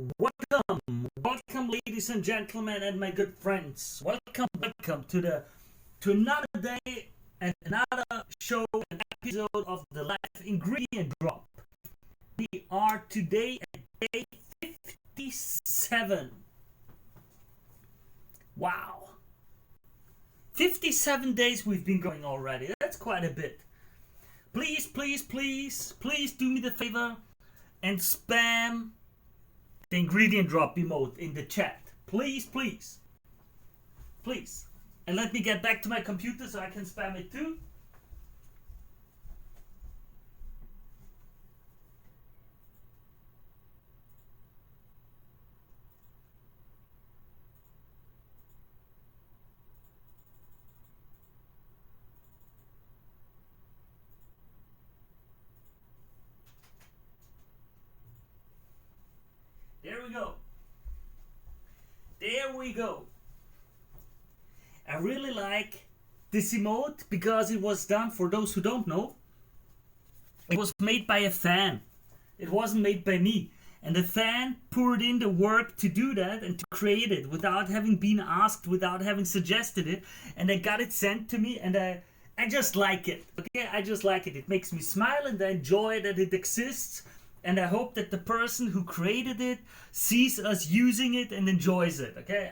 Welcome, ladies and gentlemen, and my good friends. Welcome to another day and another show, an episode of the Life Ingredient Drop. We are today at day 57. Wow, 57 days we've been going already. That's quite a bit. Please do me the favor and spam the ingredient drop emote in the chat. Please. And let me get back to my computer so I can spam it too. There we go. I really like this emote because it was done, for those who don't know, it was made by a fan. It wasn't made by me. And the fan poured in the work to do that and to create it without having been asked, without having suggested it. And I got it sent to me, and I just like it. Okay, I just like it. It makes me smile and I enjoy that it exists. And I hope that the person who created it sees us using it and enjoys it. Okay,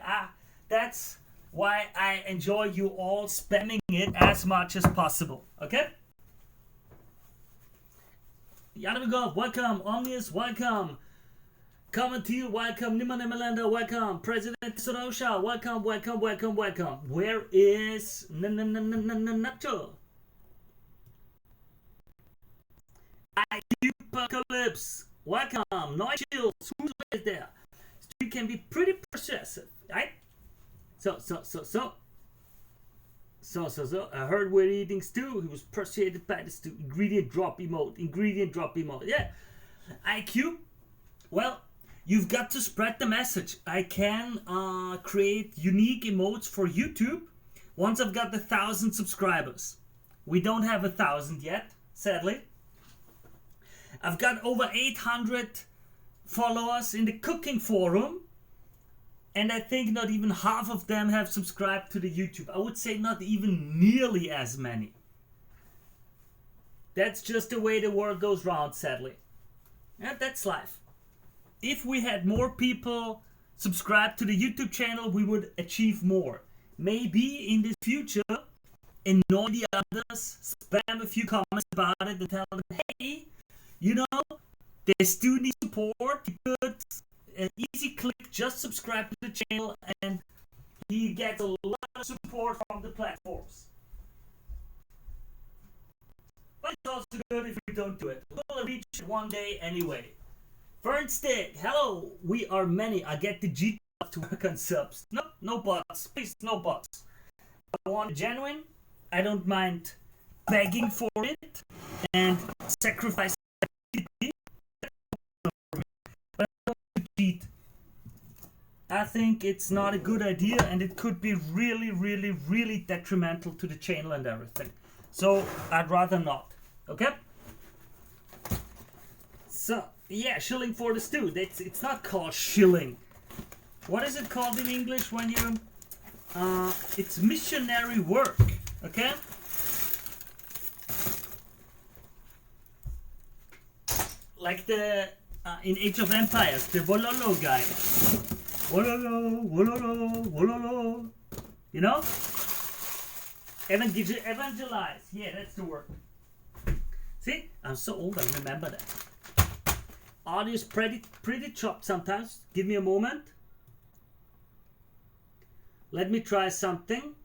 that's why I enjoy you all spamming it as much as possible. Okay. Yanavigov, welcome. Omnius, welcome. Commentil, welcome. Nimane Melanda, welcome. President Sorosha, welcome. Where is Nacho? Apocalypse, welcome. Noise Shields, who's there? Street can be pretty persuasive, right? So. I heard we're eating stew. He was persuaded by the stew. Ingredient drop emote. Yeah. IQ. Well, you've got to spread the message. I can create unique emotes for YouTube once I've got 1,000 subscribers. We don't have 1,000 yet, sadly. I've got over 800 followers in the cooking forum, and I think not even half of them have subscribed to the YouTube. I would say not even nearly as many. That's just the way the world goes round, sadly. Yeah, that's life. If we had more people subscribe to the YouTube channel, we would achieve more. Maybe in the future, annoy the others, spam a few comments about it and tell them, hey, you know, they still need support. You could an easy click, just subscribe to the channel, and he gets a lot of support from the platforms. But it's also good if we don't do it. We'll reach it one day anyway. Fernstick, hello. We are many. I get the G to work on subs. No bots. Please, no bots. I want genuine. I don't mind begging for it and sacrificing. I think it's not a good idea, and it could be really detrimental to the channel and everything. So I'd rather not. Okay? So yeah, shilling for the stew. It's not called shilling. What is it called in English when you? It's missionary work. Okay? Like the in Age of Empires, the Wololo guy. Wololo. You know? Evangelize. Yeah, that's the word. See? I'm so old, I remember that. Audio is pretty chopped sometimes. Give me a moment. Let me try something.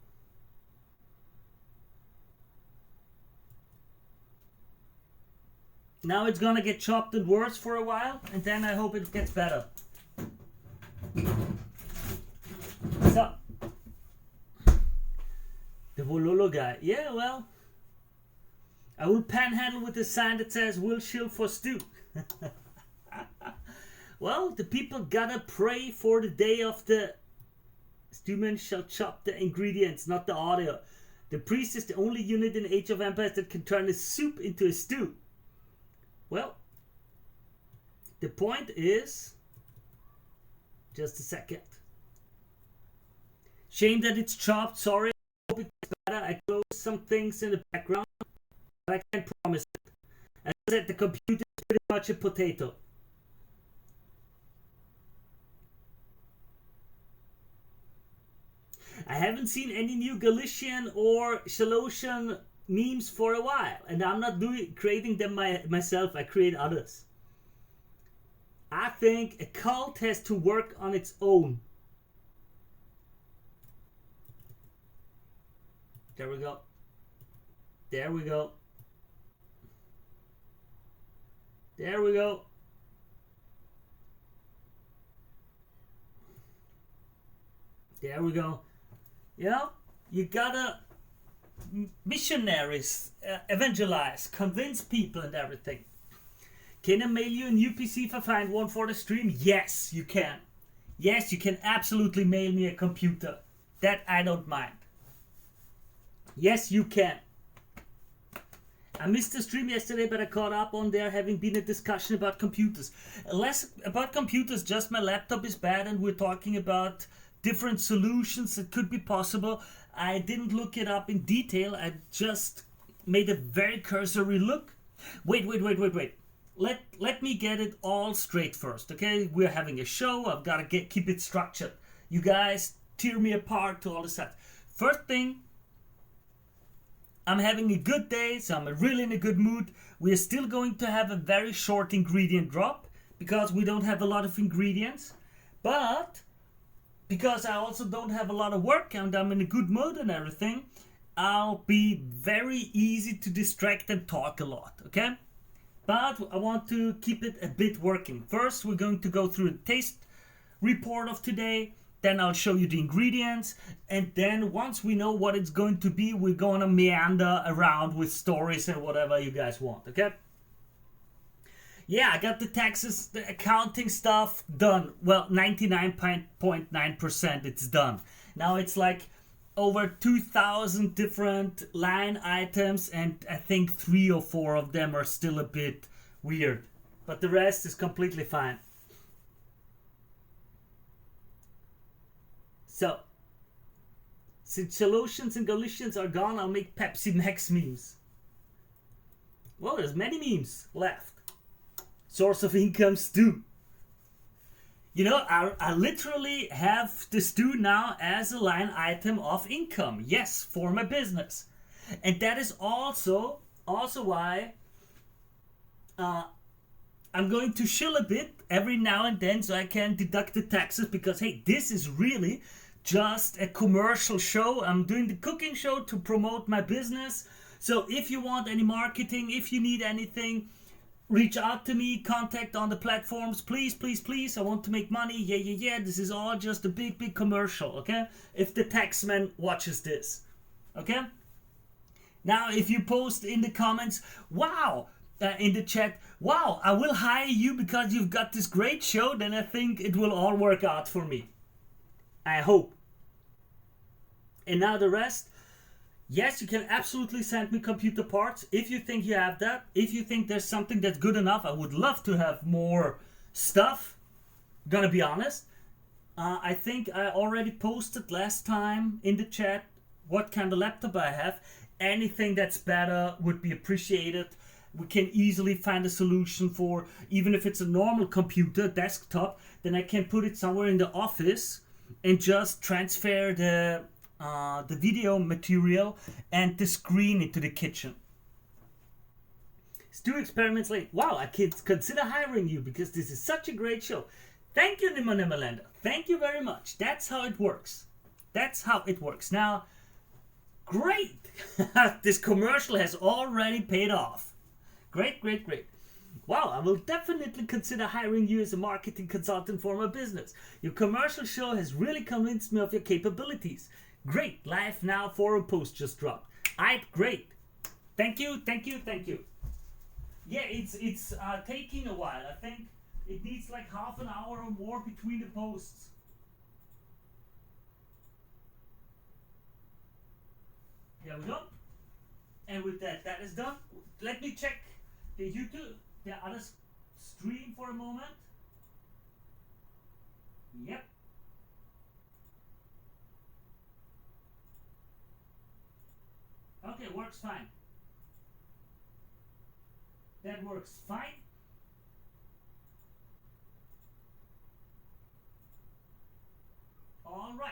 Now it's gonna get chopped and worse for a while, and then I hope it gets better. So, the Wololo guy. Yeah, well, I will panhandle with a sign that says, "We'll shill for stew." Well, the people gotta pray for the day of the stewman shall chop the ingredients, not the audio. The priest is the only unit in Age of Empires that can turn a soup into a stew. Well, the point is Just a second. Shame that it's chopped. Sorry. I hope it's better. I closed some things in the background, but I can't promise it. As I said, the computer is pretty much a potato. I haven't seen any new Galician or Shalosian memes for a while, and I'm not creating them myself. I create others. I think a cult has to work on its own. There we go. There we go. There we go. There we go. You know, you gotta missionaries, evangelize, convince people and everything. Can I mail you a new PC if I find one for the stream? Yes, you can. Yes, you can absolutely mail me a computer. That I don't mind. Yes, you can. I missed the stream yesterday, but I caught up on there having been a discussion about computers. Less about computers, just my laptop is bad and we're talking about different solutions that could be possible. I didn't look it up in detail. I just made a very cursory look. Wait. Let me get it all straight first, okay? We're having a show. I've got to keep it structured. You guys tear me apart to all the stuff. First thing, I'm having a good day, so I'm really in a good mood. We are still going to have a very short ingredient drop because we don't have a lot of ingredients. But because I also don't have a lot of work and I'm in a good mood and everything, I'll be very easy to distract and talk a lot, okay? But I want to keep it a bit working. First, we're going to go through the taste report of today. Then I'll show you the ingredients. And then once we know what it's going to be, we're going to meander around with stories and whatever you guys want, okay? Yeah, I got the taxes, the accounting stuff done. Well, 99.9% it's done. Now it's like over 2,000 different line items, and I think 3 or 4 of them are still a bit weird. But the rest is completely fine. So, since Shalosians and Galicians are gone, I'll make Pepsi Max memes. Well, there's many memes left. Source of income stew. You know, I literally have the stew now as a line item of income. Yes, for my business. And that is also why I'm going to chill a bit every now and then so I can deduct the taxes because, hey, this is really just a commercial show. I'm doing the cooking show to promote my business. So if you want any marketing, if you need anything, reach out to me, contact on the platforms, please. I want to make money. Yeah. This is all just a big commercial, okay? If the taxman watches this, okay? Now, if you post in the comments, wow, in the chat, wow, I will hire you because you've got this great show, then I think it will all work out for me. I hope. And now the rest. Yes, you can absolutely send me computer parts if you think you have that. If you think there's something that's good enough, I would love to have more stuff. Gonna be honest. I think I already posted last time in the chat what kind of laptop I have. Anything that's better would be appreciated. We can easily find a solution for, even if it's a normal computer, desktop, then I can put it somewhere in the office and just transfer the video material and the screen into the kitchen. Stew experiments late. Wow, I could consider hiring you because this is such a great show. Thank you, Nima Nimalanda. Thank you very much. That's how it works. Now, great. This commercial has already paid off. Great. Wow, I will definitely consider hiring you as a marketing consultant for my business. Your commercial show has really convinced me of your capabilities. Great, live now forum post just dropped. Great. Thank you. Yeah, it's taking a while. I think it needs like half an hour or more between the posts. There we go. And with that is done. Let me check the other stream for a moment. Yep. works fine. That works fine. All right.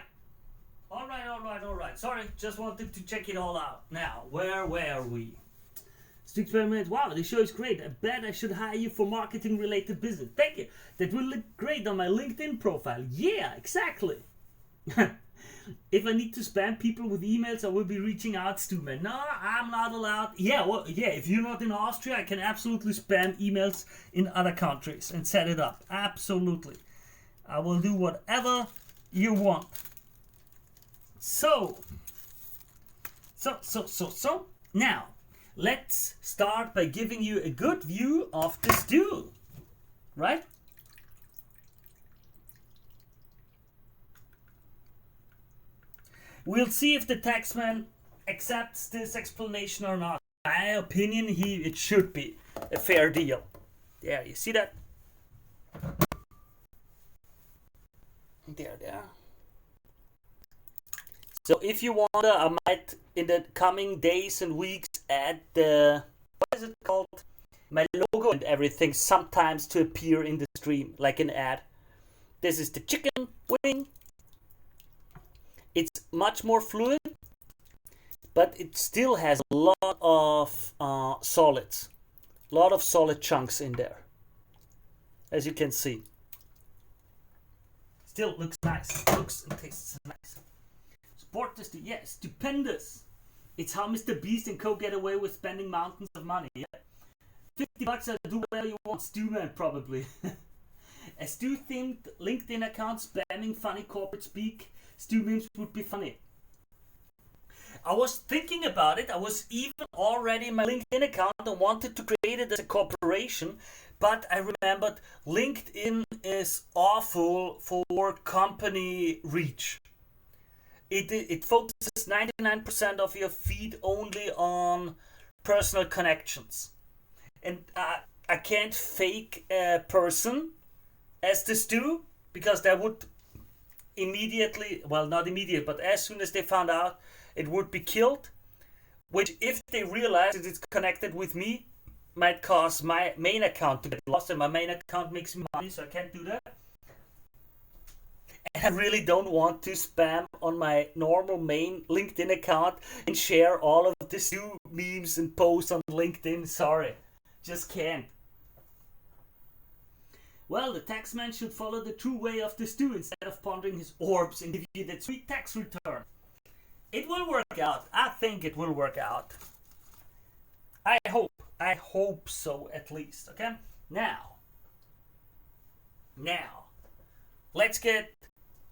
All right, all right, all right. Sorry, just wanted to check it all out. Now, where were we? Stu Experiment, wow, the show is great. I bet I should hire you for marketing related business. Thank you. That will look great on my LinkedIn profile. Yeah, exactly. If I need to spam people with emails, I will be reaching out to them. No, I'm not allowed. Yeah, well, yeah, if you're not in Austria, I can absolutely spam emails in other countries and set it up. Absolutely. I will do whatever you want. So, now, let's start by giving you a good view of the stew, right? We'll see if the taxman accepts this explanation or not. In my opinion, it should be a fair deal. There, you see that? There. So if you want, I might in the coming days and weeks add the, what is it called? My logo and everything sometimes to appear in the stream like an ad. This is the chicken wing. It's much more fluid, but it still has a lot of solids. A lot of solid chunks in there, as you can see. Still looks nice. Looks and tastes nice. Sport is stupendous. It's how Mr. Beast and Co. get away with spending mountains of money. Yeah. $50, I'll do whatever you want. Stu Man, probably. A Stu-themed LinkedIn account spamming funny corporate speak. Stu memes would be funny. I was thinking about it. I was even already in my LinkedIn account and wanted to create it as a corporation, but I remembered LinkedIn is awful for company reach. It focuses 99% of your feed only on personal connections. And I can't fake a person as this do, because that would immediately, well, not immediate, but as soon as they found out, it would be killed. Which, if they realize that it's connected with me, might cause my main account to get lost, and my main account makes me money, so I can't do that. I really don't want to spam on my normal main LinkedIn account and share all of the new memes and posts on LinkedIn. Sorry, just can't. Well, the taxman should follow the true way of the stew instead of pondering his orbs and give you that sweet tax return. It will work out. I think it will work out. I hope so, at least. Okay? Now, let's get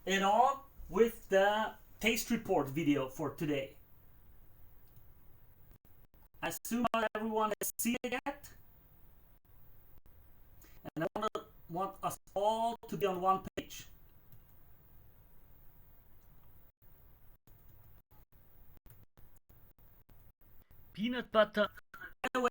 it on with the taste report video for today. I assume not everyone has seen it yet. And I want us all to be on one page. Peanut butter. By the way,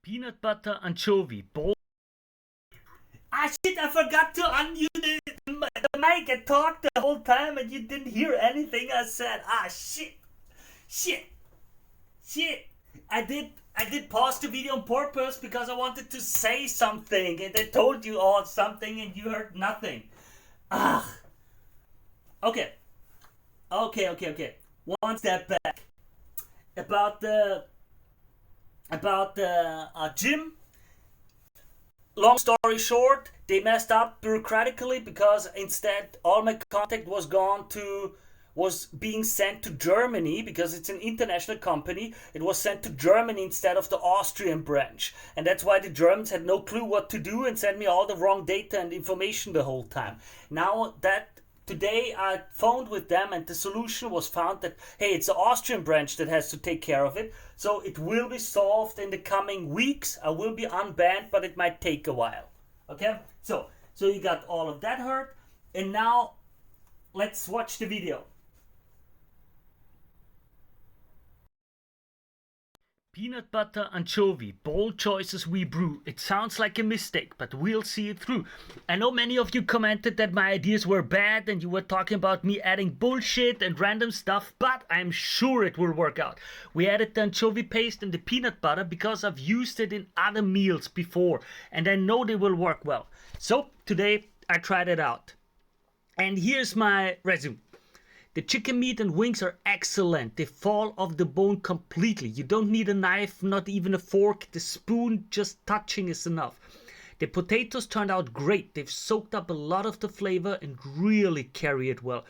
Peanut butter anchovy bowl. Ah shit, I forgot to unmute the mic and talk the whole time and you didn't hear anything I said. Ah shit. Shit. Shit. I did pause the video on purpose because I wanted to say something and I told you all something and you heard nothing. Ah. Okay. Okay. One step back. About the gym. Long story short, they messed up bureaucratically because instead all my contact was being sent to Germany because it's an international company. It was sent to Germany instead of the Austrian branch, and that's why the Germans had no clue what to do and sent me all the wrong data and information the whole time. Now that today I phoned with them and the solution was found that hey, it's the Austrian branch that has to take care of it, so it will be solved in the coming weeks. I will be unbanned, but it might take a while. Okay, so you got all of that heard, and now let's watch the video. Peanut butter anchovy, bold choices we brew. It sounds like a mistake, but we'll see it through. I know many of you commented that my ideas were bad and you were talking about me adding bullshit and random stuff, but I'm sure it will work out. We added the anchovy paste and the peanut butter because I've used it in other meals before and I know they will work well. So today I tried it out. And here's my resume. The chicken meat and wings are excellent. They fall off the bone completely. You don't need a knife, not even a fork. The spoon just touching is enough. The potatoes turned out great. They've soaked up a lot of the flavor and really carry it well.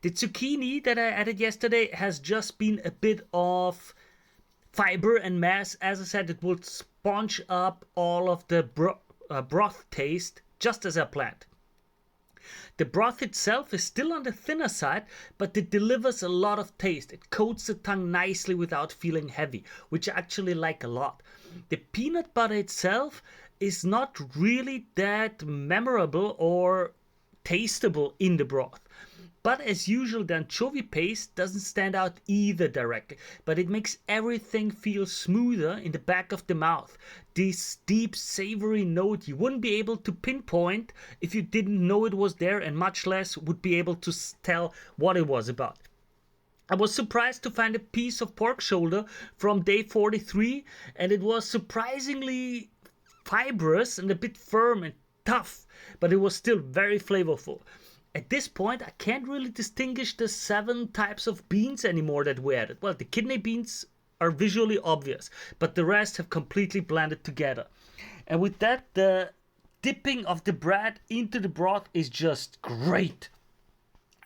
The zucchini that I added yesterday has just been a bit of fiber and mass. As I said, it will sponge up all of the broth taste, just as I planned. The broth itself is still on the thinner side, but it delivers a lot of taste. It coats the tongue nicely without feeling heavy, which I actually like a lot. The peanut butter itself is not really that memorable or tasteable in the broth. But as usual, the anchovy paste doesn't stand out either directly, but it makes everything feel smoother in the back of the mouth. This deep, savory note you wouldn't be able to pinpoint if you didn't know it was there, and much less would be able to tell what it was about. I was surprised to find a piece of pork shoulder from day 43, and it was surprisingly fibrous and a bit firm and tough, but it was still very flavorful. At this point, I can't really distinguish the 7 types of beans anymore that we added. Well, the kidney beans are visually obvious, but the rest have completely blended together. And with that, the dipping of the bread into the broth is just great.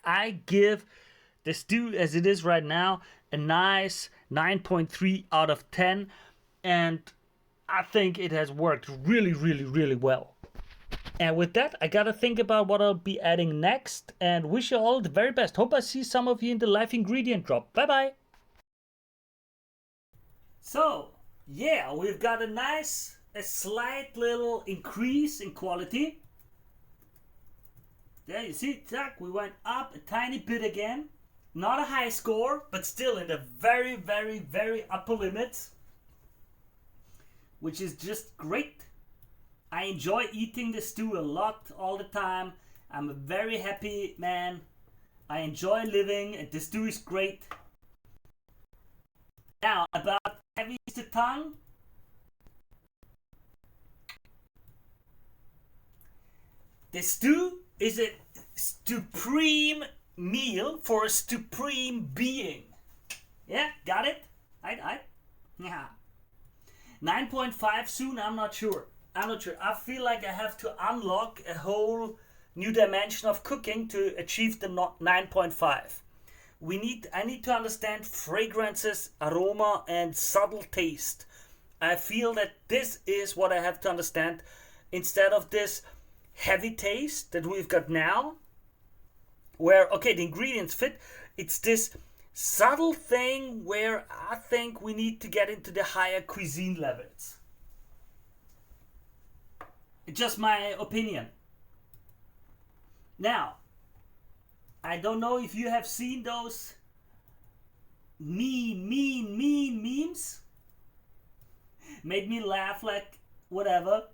I give the stew as it is right now a nice 9.3 out of 10, and I think it has worked really, really, really well. And with that, I gotta think about what I'll be adding next and wish you all the very best. Hope I see some of you in the live ingredient drop. Bye bye. So, yeah, we've got a slight little increase in quality. There you see, tack, we went up a tiny bit again. Not a high score, but still in the very, very, very upper limits, which is just great. I enjoy eating the stew a lot all the time. I'm a very happy man. I enjoy living and the stew is great. Now, about heavy is the tongue. The stew is a supreme meal for a supreme being. Yeah, got it? Yeah. 9.5 soon, I'm not sure. I feel like I have to unlock a whole new dimension of cooking to achieve the 9.5. I need to understand fragrances, aroma, and subtle taste. I feel that this is what I have to understand instead of this heavy taste that we've got now, where, okay, the ingredients fit. It's this subtle thing where I think we need to get into the higher cuisine levels. It's just my opinion. Now, I don't know if you have seen those mean memes. Made me laugh like whatever.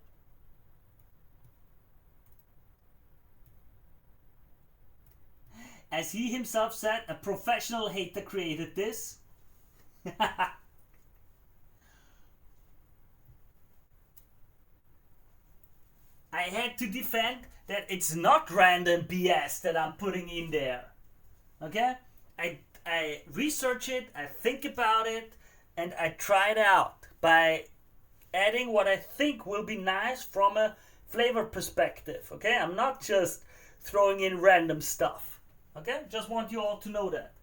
As he himself said, a professional hater created this. I had to defend that it's not random BS that I'm putting in there. Okay? I research it, I think about it, and I try it out by adding what I think will be nice from a flavor perspective. Okay? I'm not just throwing in random stuff. Okay? Just want you all to know that.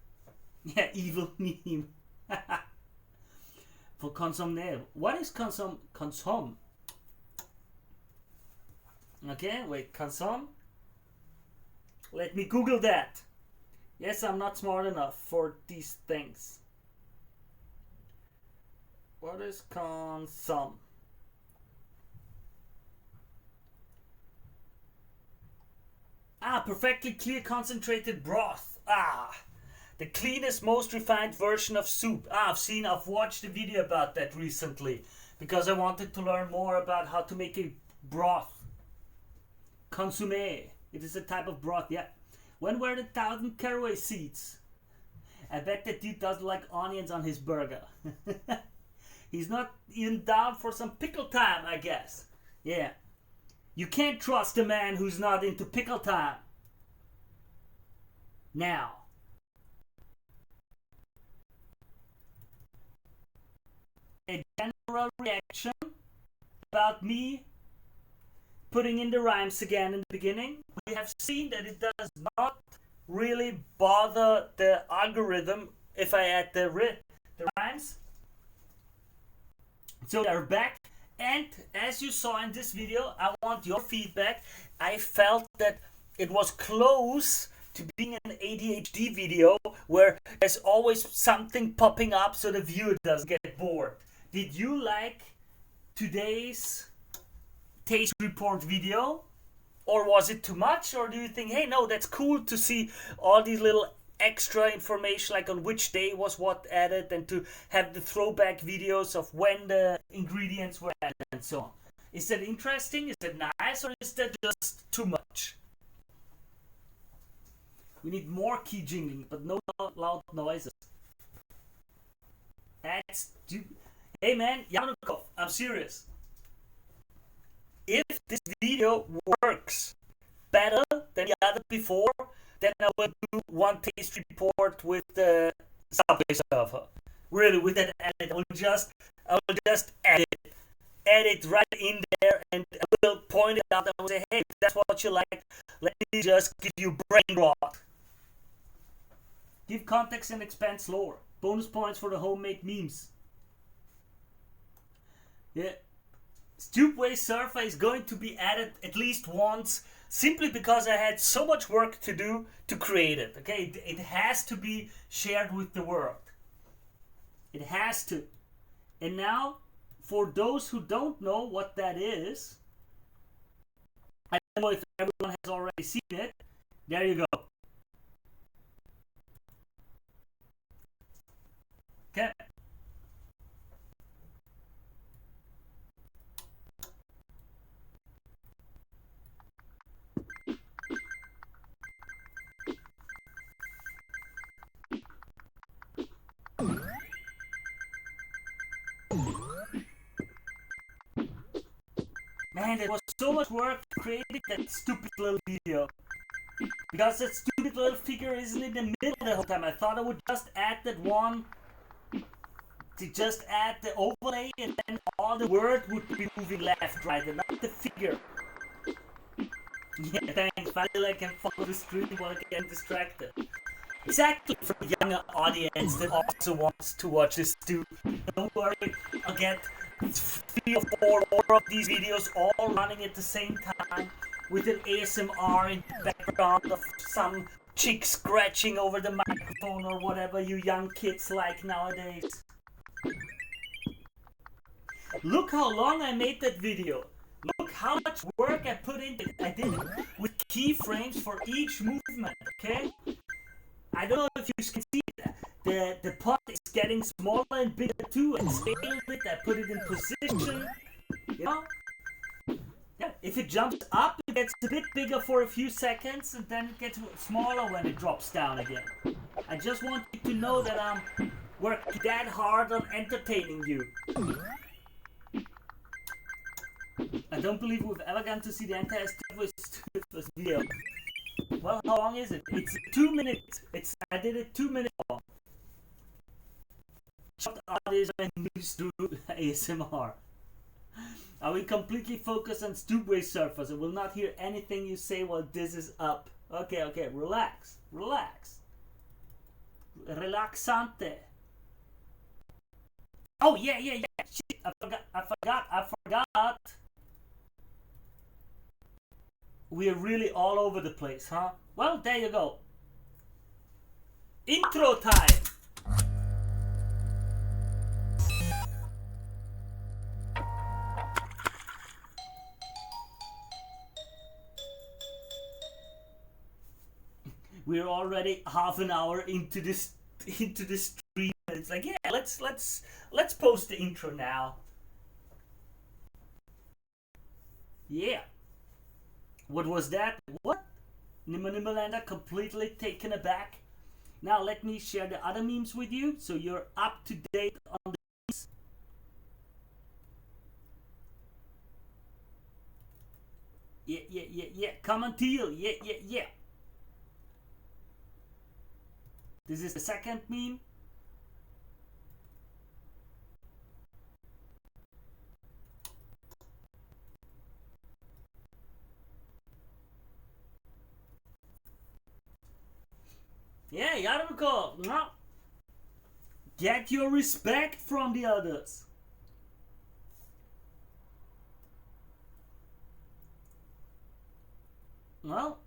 Yeah, evil meme. For consommer. What is consom? Okay, wait, consom? Let me Google that. Yes, I'm not smart enough for these things. What is consom? Perfectly clear concentrated broth. The cleanest, most refined version of soup. I've watched a video about that recently because I wanted to learn more about how to make a broth. Consommé. It is a type of broth, yeah. When were the 1,000 caraway seeds? I bet that dude doesn't like onions on his burger. He's not even down for some pickle time, I guess. Yeah. You can't trust a man who's not into pickle time. Now. A general reaction about me putting in the rhymes again in the beginning. We have seen that it does not really bother the algorithm if I add the rhymes. So they're back, and as you saw in this video, I want your feedback. I felt that it was close to being an ADHD video where there's always something popping up so the viewer doesn't get bored. Did you like today's taste report video, or was it too much? Or do you think, hey, no, that's cool to see all these little extra information, like on which day was what added, and to have the throwback videos of when the ingredients were added and so on? Is that interesting? Is that nice? Or is that just too much? We need more key jingling, but no loud noises. That's hey man, Yanukov, I'm serious. If this video works better than the other before, then I will do one taste report with the Subway server. Really, with that edit, I will just edit it right in there, and I will point it out and I will say, hey, if that's what you like, let me just give you brain rot. Give context and expand slower. Bonus points for the homemade memes. Yeah. Stupway Surfer is going to be added at least once, simply because I had so much work to do to create it. Okay, it has to be shared with the world. It has to. And now, for those who don't know what that is, I don't know if everyone has already seen it. There you go. Okay. Man, it was so much work creating that stupid little video. Because that stupid little figure isn't in the middle the whole time. I thought I would just add that one, to just add the overlay, and then all the word would be moving left, right, and not the figure. Yeah, thanks. Finally I can follow the stream while I get distracted. Exactly, for a younger audience that also wants to watch this too. Don't worry, I'll get 3 or 4 more of these videos all running at the same time with an ASMR in the background of some chick scratching over the microphone or whatever you young kids like nowadays. Look how long I made that video. Look how much work I put into it. I did it with keyframes for each movement, okay? I don't know if you can see that. The pot is getting smaller and bigger too. I scaled it, I put it in position. You know? Yeah, if it jumps up, it gets a bit bigger for a few seconds and then it gets smaller when it drops down again. I just want you to know that I'm working that hard on entertaining you. I don't believe we've ever gotten to see the entire Stupid video. Well, how long is it? It's 2 minutes. I did it 2 minutes long. Short audios and news to ASMR. I will completely focus on Stupid surfers. I will not hear anything you say while this is up. Okay, relax. Relaxante. Oh, yeah. Shit, I forgot. We are really all over the place, huh? Well, there you go. Intro time. We're already half an hour into this stream. It's like, yeah, let's post the intro now. Yeah. What was that? What? Nimalander completely taken aback. Now let me share the other memes with you so you're up to date on the memes. Yeah. Come on, Teal. Yeah. This is the second meme. Yeah, Yarmko. Get your respect from the others. Well,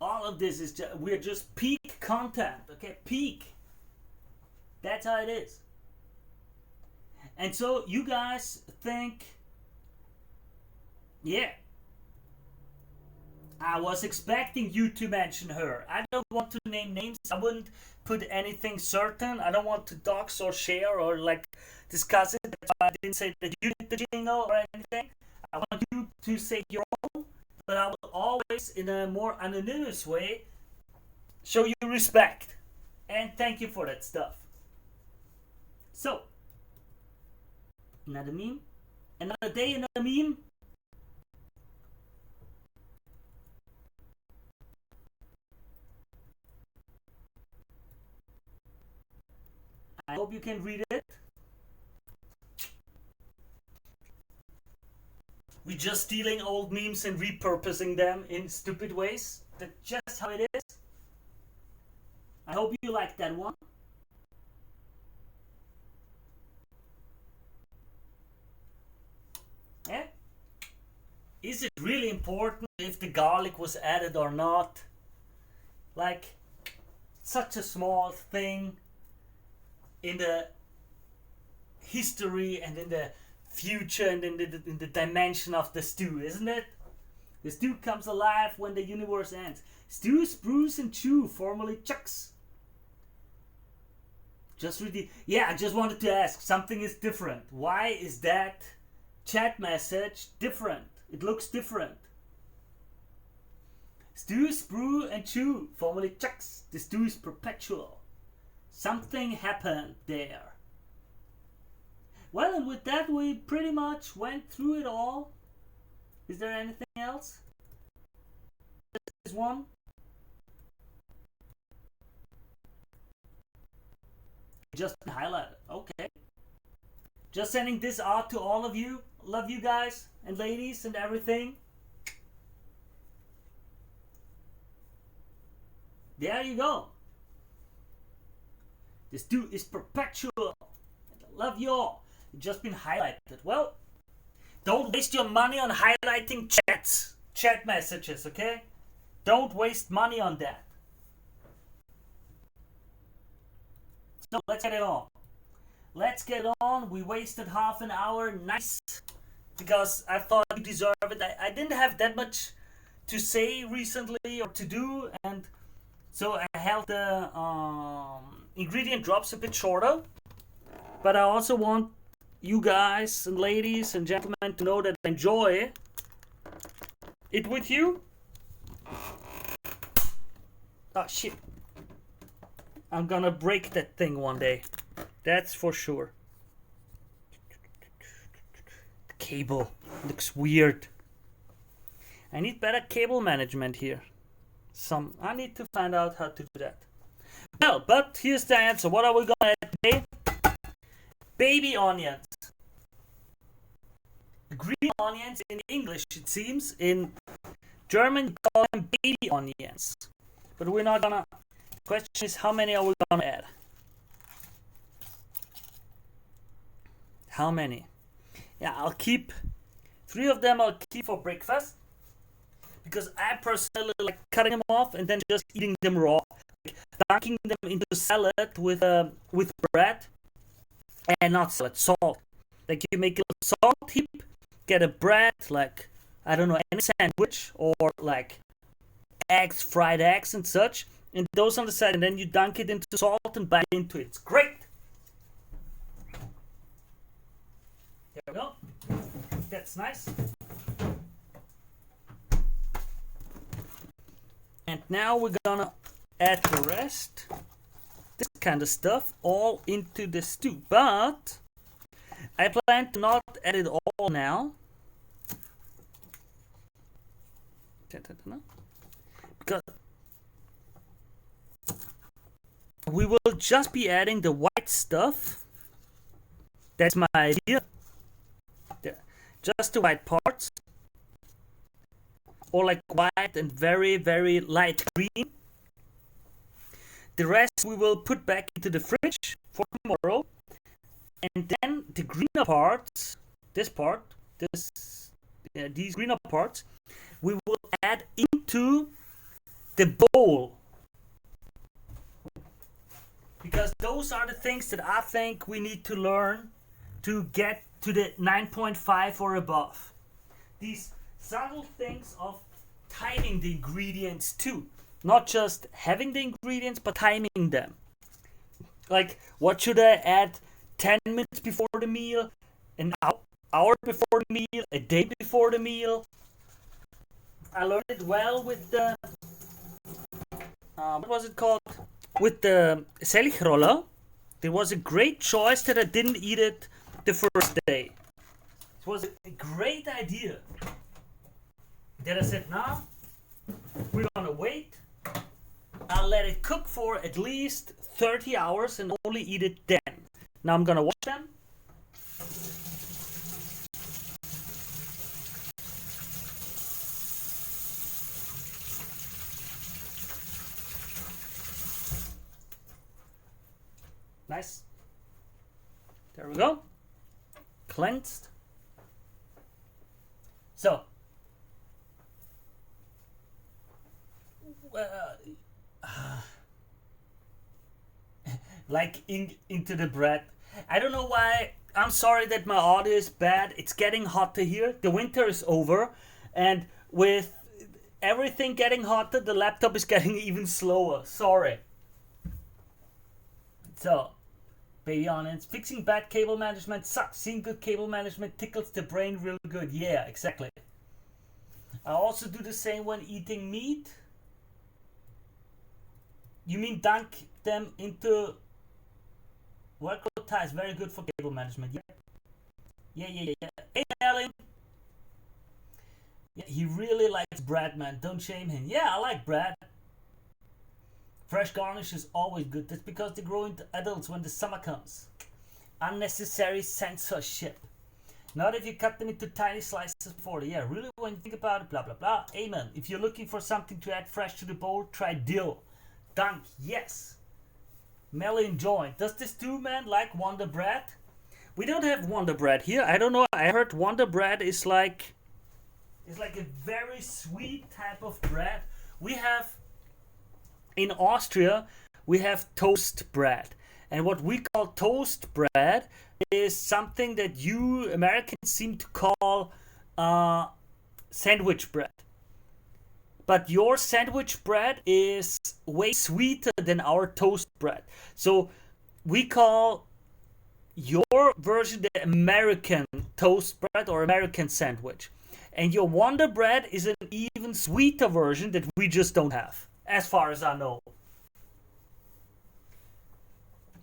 all of this is we're just peak content, okay? Peak. That's how it is. And so you guys think, yeah, I was expecting you to mention her. I don't want to name names. I wouldn't put anything certain. I don't want to dox or share or like discuss it. That's why I didn't say that you did the jingle or anything. I want you to say your own, but I will always, in a more anonymous way, show you respect. And thank you for that stuff. So, another meme. Another day, another meme. I hope you can read it. We're just stealing old memes and repurposing them in stupid ways. That's just how it is. I hope you like that one. Yeah? Is it really important if the garlic was added or not? Like, such a small thing in the history and in the future and in the dimension of the stew, isn't it? The stew comes alive when the universe ends. Stew, spruce, and chew, formerly chucks. Just really, yeah, I just wanted to ask, something is different. Why is that chat message different? It looks different. Stew, sprue, and chew, formerly chucks. The stew is perpetual. Something happened there. Well, and with that, we pretty much went through it all. Is there anything else? This one. Just highlighted. Okay. Just sending this out to all of you. Love you guys and ladies and everything. There you go. This dude is perpetual. And I love you all. It's just been highlighted. Well, don't waste your money on highlighting chat messages, okay? Don't waste money on that. So let's get it on. Let's get on. We wasted half an hour. Nice. Because I thought you deserve it. I didn't have that much to say recently or to do, and so I held the ingredient drops a bit shorter. but I also want you guys and ladies and gentlemen to know that I enjoy it with you. Oh shit. I'm gonna break that thing one day. That's for sure. The cable looks weird. I need better cable management here. I need to find out how to do that. Well, but here's the answer. What are we gonna add today? Baby onions. Green onions in English, it seems. In German, you call them baby onions. But we're not gonna. The question is, how many are we gonna add? How many? Yeah, I'll keep 3 of them. I'll keep for breakfast because I personally like cutting them off and then just eating them raw, like dunking them into salad with bread and not salad, salt. Like you make a salt heap, get a bread, like I don't know, any sandwich or like eggs, fried eggs and such, and those on the side, and then you dunk it into salt and bite into it. It's great. There we go. That's nice. And now we're gonna add the rest, this kind of stuff, all into the stew. But I plan to not add it all now. Because we will just be adding the white stuff. That's my idea. Just the white parts. Or like white and very, very light green. The rest we will put back into the fridge for tomorrow. And then the greener parts, these greener parts, we will add into the bowl. Because those are the things that I think we need to learn to get to the 9.5 or above. These subtle things of timing the ingredients too. Not just having the ingredients, but timing them. Like, what should I add 10 minutes before the meal, an hour before the meal, a day before the meal? I learned it well with the, what was it called? With the Selchroller. There was a great choice that I didn't eat it the first day. It was a great idea. Then I said, nah, we're gonna wait. I'll let it cook for at least 30 hours and only eat it then. Now I'm gonna wash them. Nice. There we go. Cleansed. So, like into the bread. I don't know why. I'm sorry that my audio is bad. It's getting hotter here. The winter is over, and with everything getting hotter, the laptop is getting even slower. Sorry. So, baby onions. Fixing bad cable management sucks. Seeing good cable management tickles the brain real good. Yeah, exactly. I also do the same when eating meat. You mean dunk them into Velcro ties? Very good for cable management. Yeah. Hey, Alan. Yeah, he really likes bread, man. Don't shame him. Yeah, I like bread. Fresh garnish is always good. That's because they grow into adults when the summer comes. Unnecessary censorship. Not if you cut them into tiny slices before. Yeah, really when you think about it, blah, blah, blah. Amen. If you're looking for something to add fresh to the bowl, try dill. Dunk, yes. Melon joint. Does this too, man, like Wonder Bread? We don't have Wonder Bread here. I don't know. I heard Wonder Bread is like... It's like a very sweet type of bread. We have... In Austria, we have toast bread. And what we call toast bread is something that you Americans seem to call sandwich bread. But your sandwich bread is way sweeter than our toast bread. So we call your version, the American toast bread or American sandwich. And your Wonder Bread is an even sweeter version that we just don't have, as far as I know.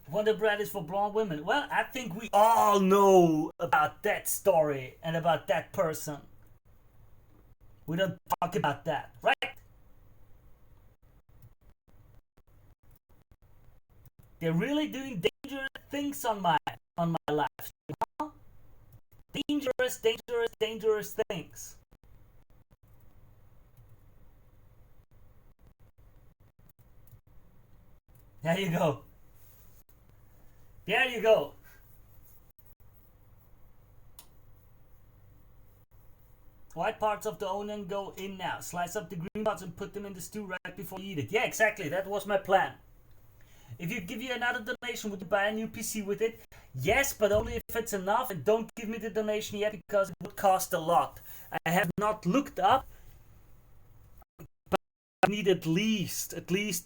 Wonder Bread is for blonde women. Well, I think we all know about that story and about that person. We don't talk about that, right? They're really doing dangerous things on my live stream. Huh? Dangerous, dangerous, dangerous things. There you go. There you go. White parts of the onion go in now. Slice up the green parts and put them in the stew right before you eat it. Yeah, exactly. That was my plan. If you give you another donation, would you buy a new PC with it? Yes, but only if it's enough. And don't give me the donation yet because it would cost a lot. I have not looked up, but I need at least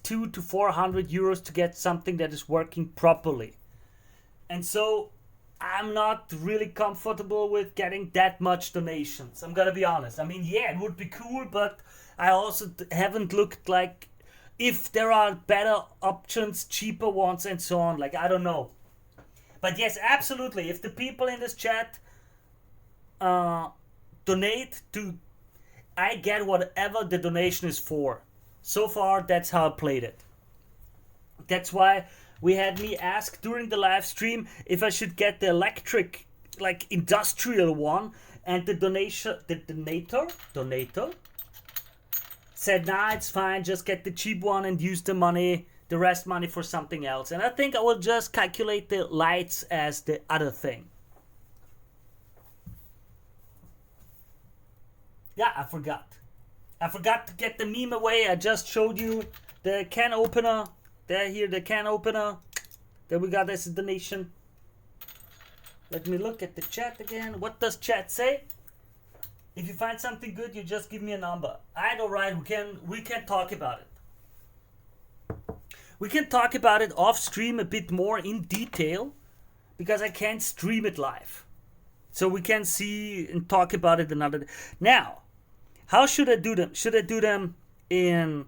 2 to 400 euros to get something that is working properly. And so I'm not really comfortable with getting that much donations. I'm gonna be honest. I mean, yeah, it would be cool, but I also haven't looked like if there are better options, cheaper ones, and so on. Like, I don't know. But yes, absolutely. If the people in this chat donate to, I get whatever the donation is for. So far, that's how I played it. That's why we had me ask during the live stream if I should get the electric, like industrial one, and the donator said, nah, it's fine, just get the cheap one and use the rest money for something else. And I think I will just calculate the lights as the other thing. Yeah, I forgot to get the meme away. I just showed you the can opener. There, here, the can opener that we got as a donation. Let me look at the chat again. What does chat say? If you find something good, you just give me a number. Alright, we can talk about it. We can talk about it off stream a bit more in detail because I can't stream it live. So we can see and talk about it another day. Now, how should I do them? Should I do them in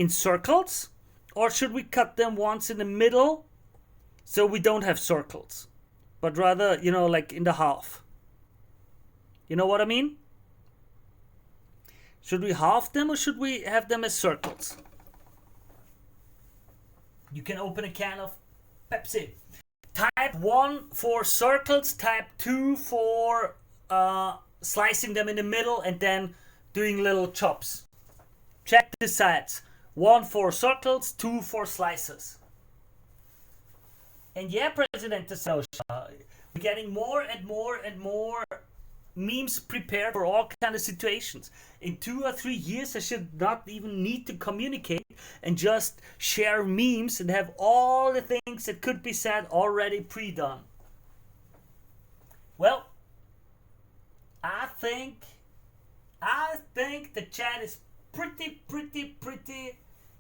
circles? Or should we cut them once in the middle so we don't have circles? But rather, like in the half. You know what I mean? Should we half them or should we have them as circles? You can open a can of Pepsi. Type 1 for circles, type 2 for slicing them in the middle and then doing little chops. Check the sides. 1 for circles, 2 for slices. And yeah, President Tesosha, we're getting more and more and more memes prepared for all kind of situations. In 2 or 3 years, I should not even need to communicate and just share memes and have all the things that could be said already pre-done. Well, I think the chat is pretty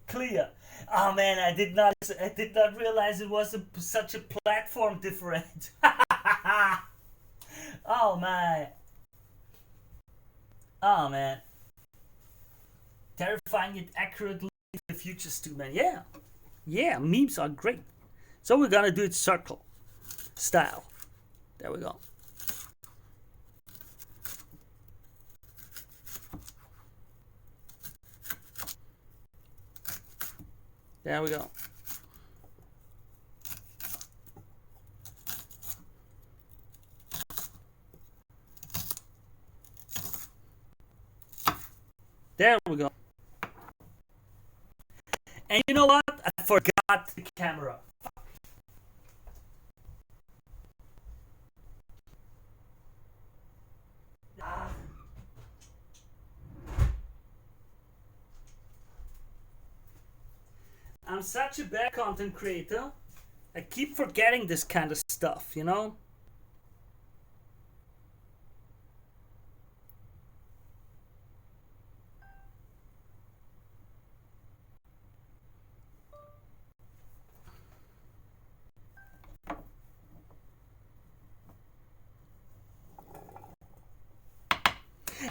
clear. Oh man, I did not realize it was such a platform difference. Oh my. Oh man. Terrifying yet accurately the futures too, man. Yeah, memes are great. So we're gonna do it circle style. There we go. There we go. There we go. And you know what? I forgot the camera. I'm such a bad content creator. I keep forgetting this kind of stuff, you know?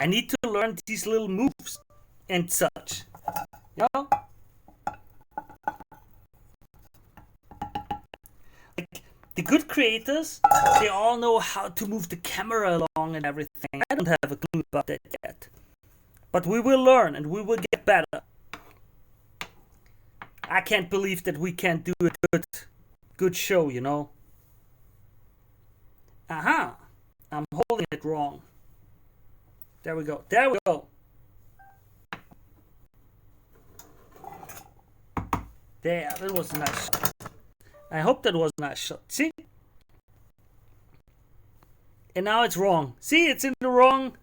I need to learn these little moves and such. You know? Like, the good creators, they all know how to move the camera along and everything. I don't have a clue about that yet. But we will learn and we will get better. I can't believe that we can't do a good show, you know? Aha! I'm holding it wrong. There we go. There we go. There, that was a nice shot. I hope that was a nice shot. See? And now it's wrong. See, it's in the wrong.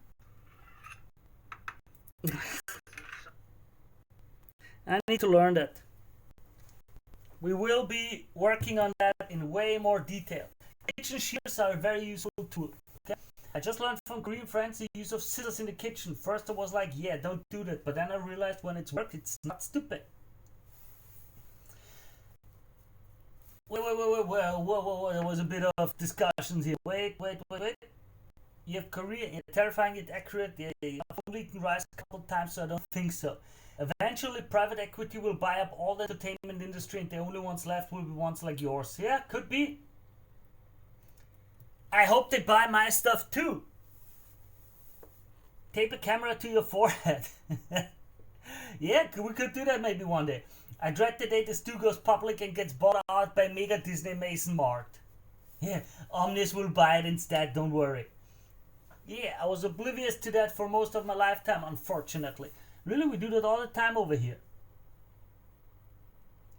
I need to learn that. We will be working on that in way more detail. Kitchen shears are a very useful tool. Okay? I just learned from Korean friends the use of scissors in the kitchen. First I was like, yeah, don't do that. But then I realized when it's worked, it's not stupid. Whoa. There was a bit of discussions here. Wait. You have Korean, terrifying yet accurate. Yeah, I've only eaten rice a couple of times, so I don't think so. Eventually, private equity will buy up all the entertainment industry, and the only ones left will be ones like yours. Yeah, could be. I hope they buy my stuff too. Tape a camera to your forehead. Yeah, we could do that maybe one day. I dread the day the stew goes public and gets bought out by Mega Disney Mason Mart. Yeah, Omnis will buy it instead, don't worry. Yeah, I was oblivious to that for most of my lifetime, unfortunately. Really, we do that all the time over here.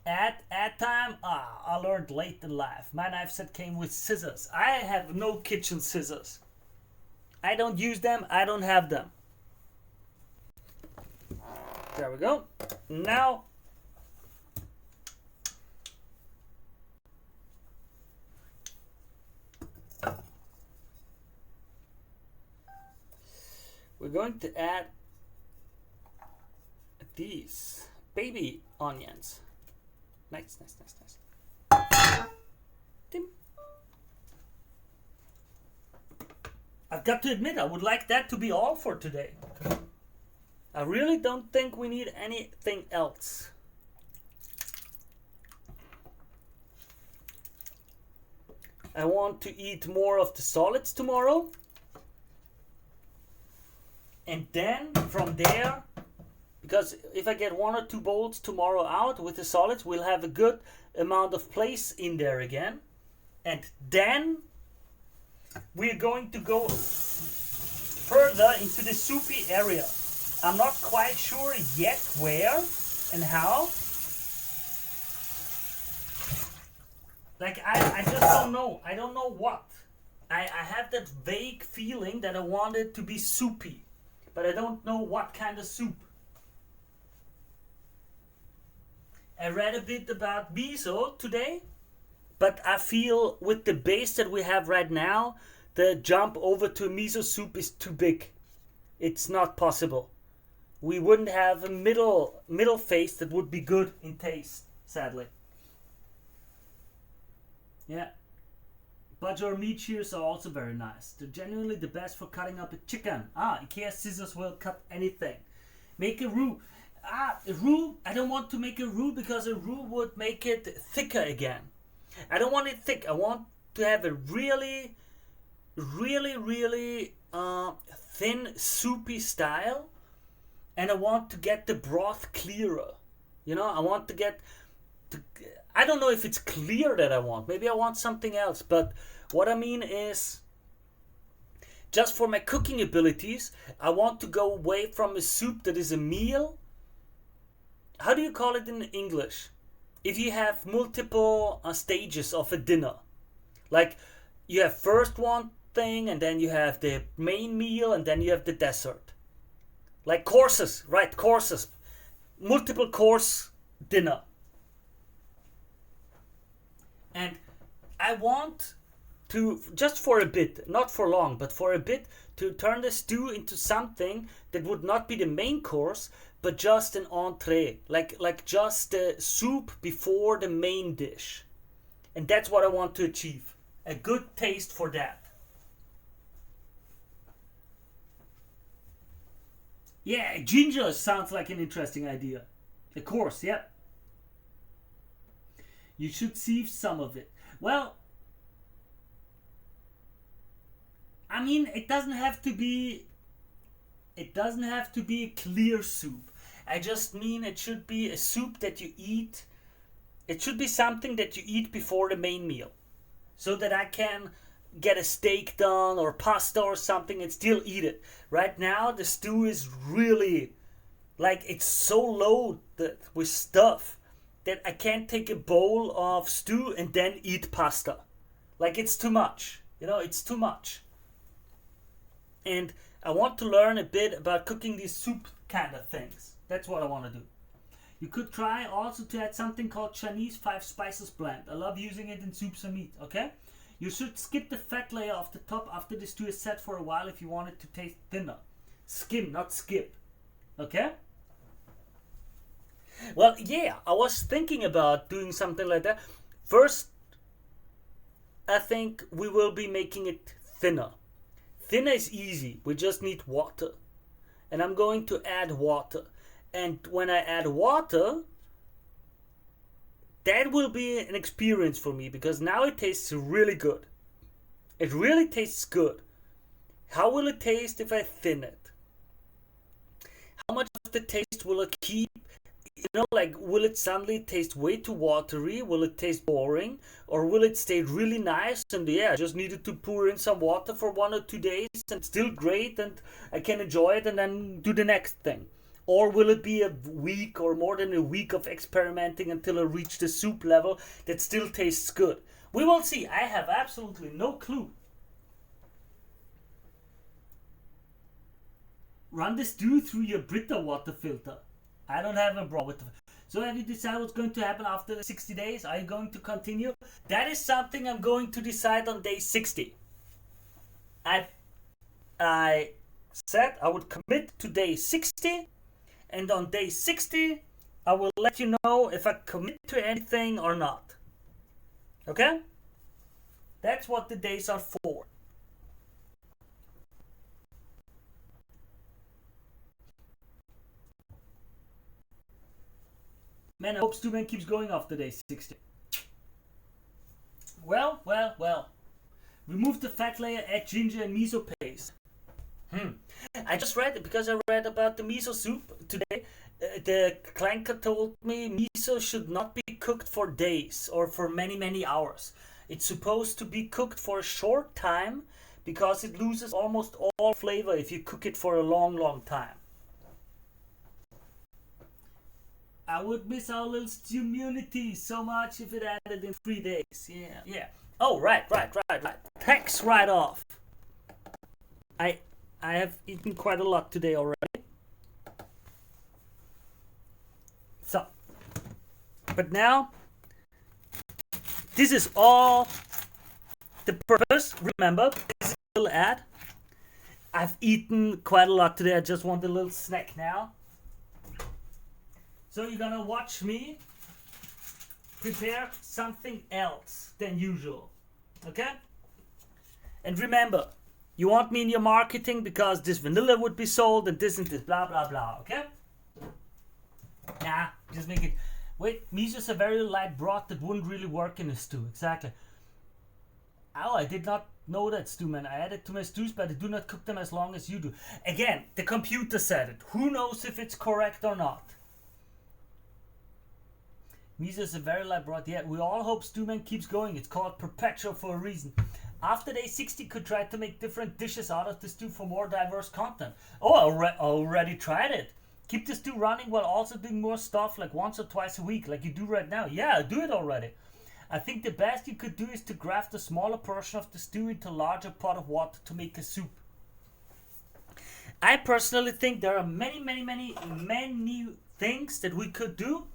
At time, I learned late in life. My knife set came with scissors. I have no kitchen scissors. I don't use them, I don't have them. There we go. Now, we're going to add these baby onions. Nice. Dim. I've got to admit, I would like that to be all for today. I really don't think we need anything else. I want to eat more of the solids tomorrow. And then from there, because if I get 1 or 2 bowls tomorrow out with the solids, we'll have a good amount of place in there again. And then we're going to go further into the soupy area. I'm not quite sure yet where and how. Like, I just don't know. I don't know what. I have that vague feeling that I want it to be soupy. But I don't know what kind of soup. I read a bit about miso today, but I feel with the base that we have right now, the jump over to miso soup is too big. It's not possible. We wouldn't have a middle phase that would be good in taste, sadly. Yeah. But your meat shears are also very nice. They're genuinely the best for cutting up a chicken. IKEA scissors will cut anything. Make a roux. A roux, I don't want to make a roux because a roux would make it thicker again. I don't want it thick. I want to have a really thin, soupy style. And I want to get the broth clearer. You know, I want to get... I don't know if it's clear that I want. Maybe I want something else. But what I mean is, just for my cooking abilities, I want to go away from a soup that is a meal. How do you call it in English? If you have multiple stages of a dinner. Like, you have first one thing, and then you have the main meal, and then you have the dessert. Like courses, right? Courses. Multiple course dinner. And I want to, just for a bit, not for long, but for a bit, to turn the stew into something that would not be the main course, but just an entree. Like just the soup before the main dish. And that's what I want to achieve. A good taste for that. Yeah, ginger sounds like an interesting idea. Of course, yeah. You should sieve some of it. Well, I mean, it doesn't have to be. It doesn't have to be a clear soup. I just mean it should be a soup that you eat. It should be something that you eat before the main meal, so that I can get a steak done or pasta or something and still eat it. Right now, the stew is really like it's so loaded with stuff that I can't take a bowl of stew and then eat pasta. Like it's too much. It's too much. And I want to learn a bit about cooking these soup kind of things. That's what I want to do. You could try also to add something called Chinese 5 spices blend. I love using it in soups and meat, okay? You should skip the fat layer off the top after the stew is set for a while if you want it to taste thinner. Skim, not skip. Okay? Well, yeah, I was thinking about doing something like that. First, I think we will be making it thinner. Thinner is easy. We just need water. And I'm going to add water. And when I add water, that will be an experience for me because now it tastes really good. It really tastes good. How will it taste if I thin it? How much of the taste will it keep? Like, will it suddenly taste way too watery? Will it taste boring? Or will it stay really nice and yeah, I just needed to pour in some water for 1 or 2 days and still great and I can enjoy it and then do the next thing? Or will it be a week or more than a week of experimenting until I reach the soup level that still tastes good? We will see. I have absolutely no clue. Run the stew through your Brita water filter. I don't have a problem with it. So have you decided what's going to happen after the 60 days? Are you going to continue? That is something I'm going to decide on day 60. I said I would commit to day 60. And on day 60, I will let you know if I commit to anything or not. Okay? That's what the days are for. Man, I hope Stuman keeps going after day 60. Well. Remove the fat layer, add ginger and miso paste. I just read it because I read about the miso soup today. The clanker told me miso should not be cooked for days or for many hours. It's supposed to be cooked for a short time because it loses almost all flavor if you cook it for a long time. I would miss our little community so much if it ended in 3 days. Yeah. Oh, right. Tax write-off. I have eaten quite a lot today already. So, but now, this is all the purpose. Remember, this is a little ad. I've eaten quite a lot today. I just want a little snack now. So you're gonna watch me prepare something else than usual. Okay? And remember, you want me in your marketing because this vanilla would be sold and this blah blah, okay? Nah, just make it. Wait, miso's a very light broth that wouldn't really work in a stew. Exactly. Oh, I did not know that, stew man. I add it to my stews, but I do not cook them as long as you do. Again, the computer said it. Who knows if it's correct or not? Miso is a very light broth. Yeah, we all hope Stewman keeps going. It's called Perpetual for a reason. After day 60, could try to make different dishes out of the stew for more diverse content. Oh, I already tried it. Keep the stew running while also doing more stuff like once or twice a week, like you do right now. Yeah, do it already. I think the best you could do is to graft a smaller portion of the stew into a larger pot of water to make a soup. I personally think there are many things that we could do,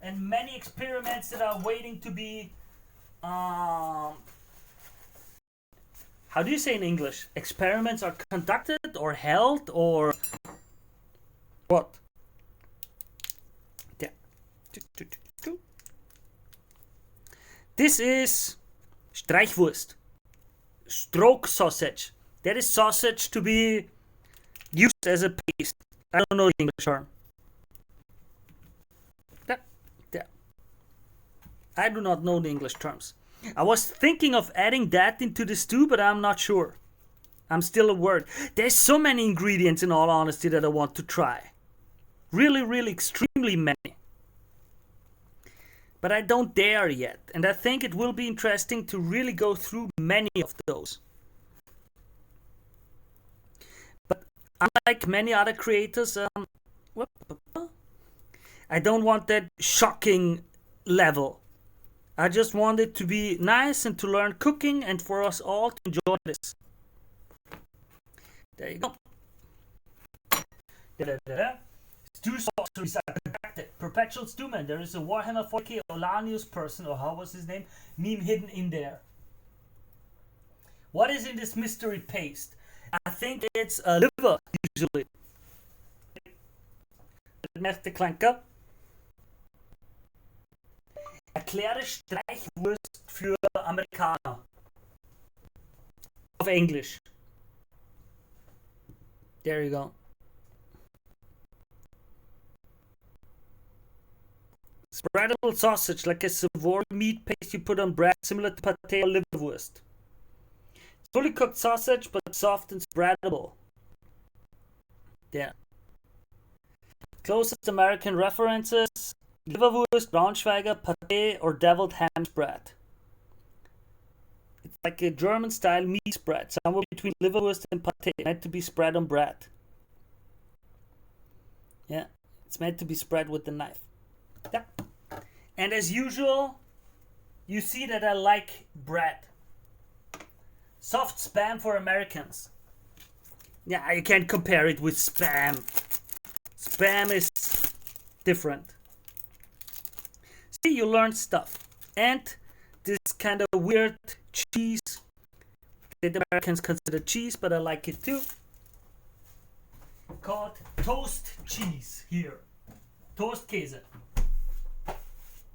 and many experiments that are waiting to be, how do you say in English? Experiments are conducted or held or what? Yeah. This is Streichwurst, stroke sausage. That is sausage to be used as a paste. I don't know the English term. Yeah. I do not know the English terms. I was thinking of adding that into the stew, but I'm not sure. I'm still a word. There's so many ingredients, in all honesty, that I want to try. Really, really extremely many. But I don't dare yet. And I think it will be interesting to really go through many of those. But unlike many other creators, I don't want that shocking level. I just want it to be nice and to learn cooking and for us all to enjoy this. There you go. Stew sorceries are conducted. Perpetual Stewman. There is a Warhammer 40k Olanius person, or how was his name, meme hidden in there. What is in this mystery paste? I think it's a liver, usually. Klanker. Erkläre Streichwurst für Amerikaner. Auf Englisch. There you go. Spreadable sausage, like a savory meat paste you put on bread, similar to pate or liverwurst. It's fully cooked sausage, but soft and spreadable. Yeah. Closest American references: liverwurst, Braunschweiger, pate, or deviled ham spread. It's like a German-style meat spread, somewhere between liverwurst and pate, meant to be spread on bread. Yeah, it's meant to be spread with the knife. Yeah. And as usual, you see that I like bread. Soft spam for Americans. Yeah, you can't compare it with spam. Spam is different. See, you learn stuff. And this kind of weird cheese that the Americans consider cheese, but I like it too. Called toast cheese here. Toast Käse.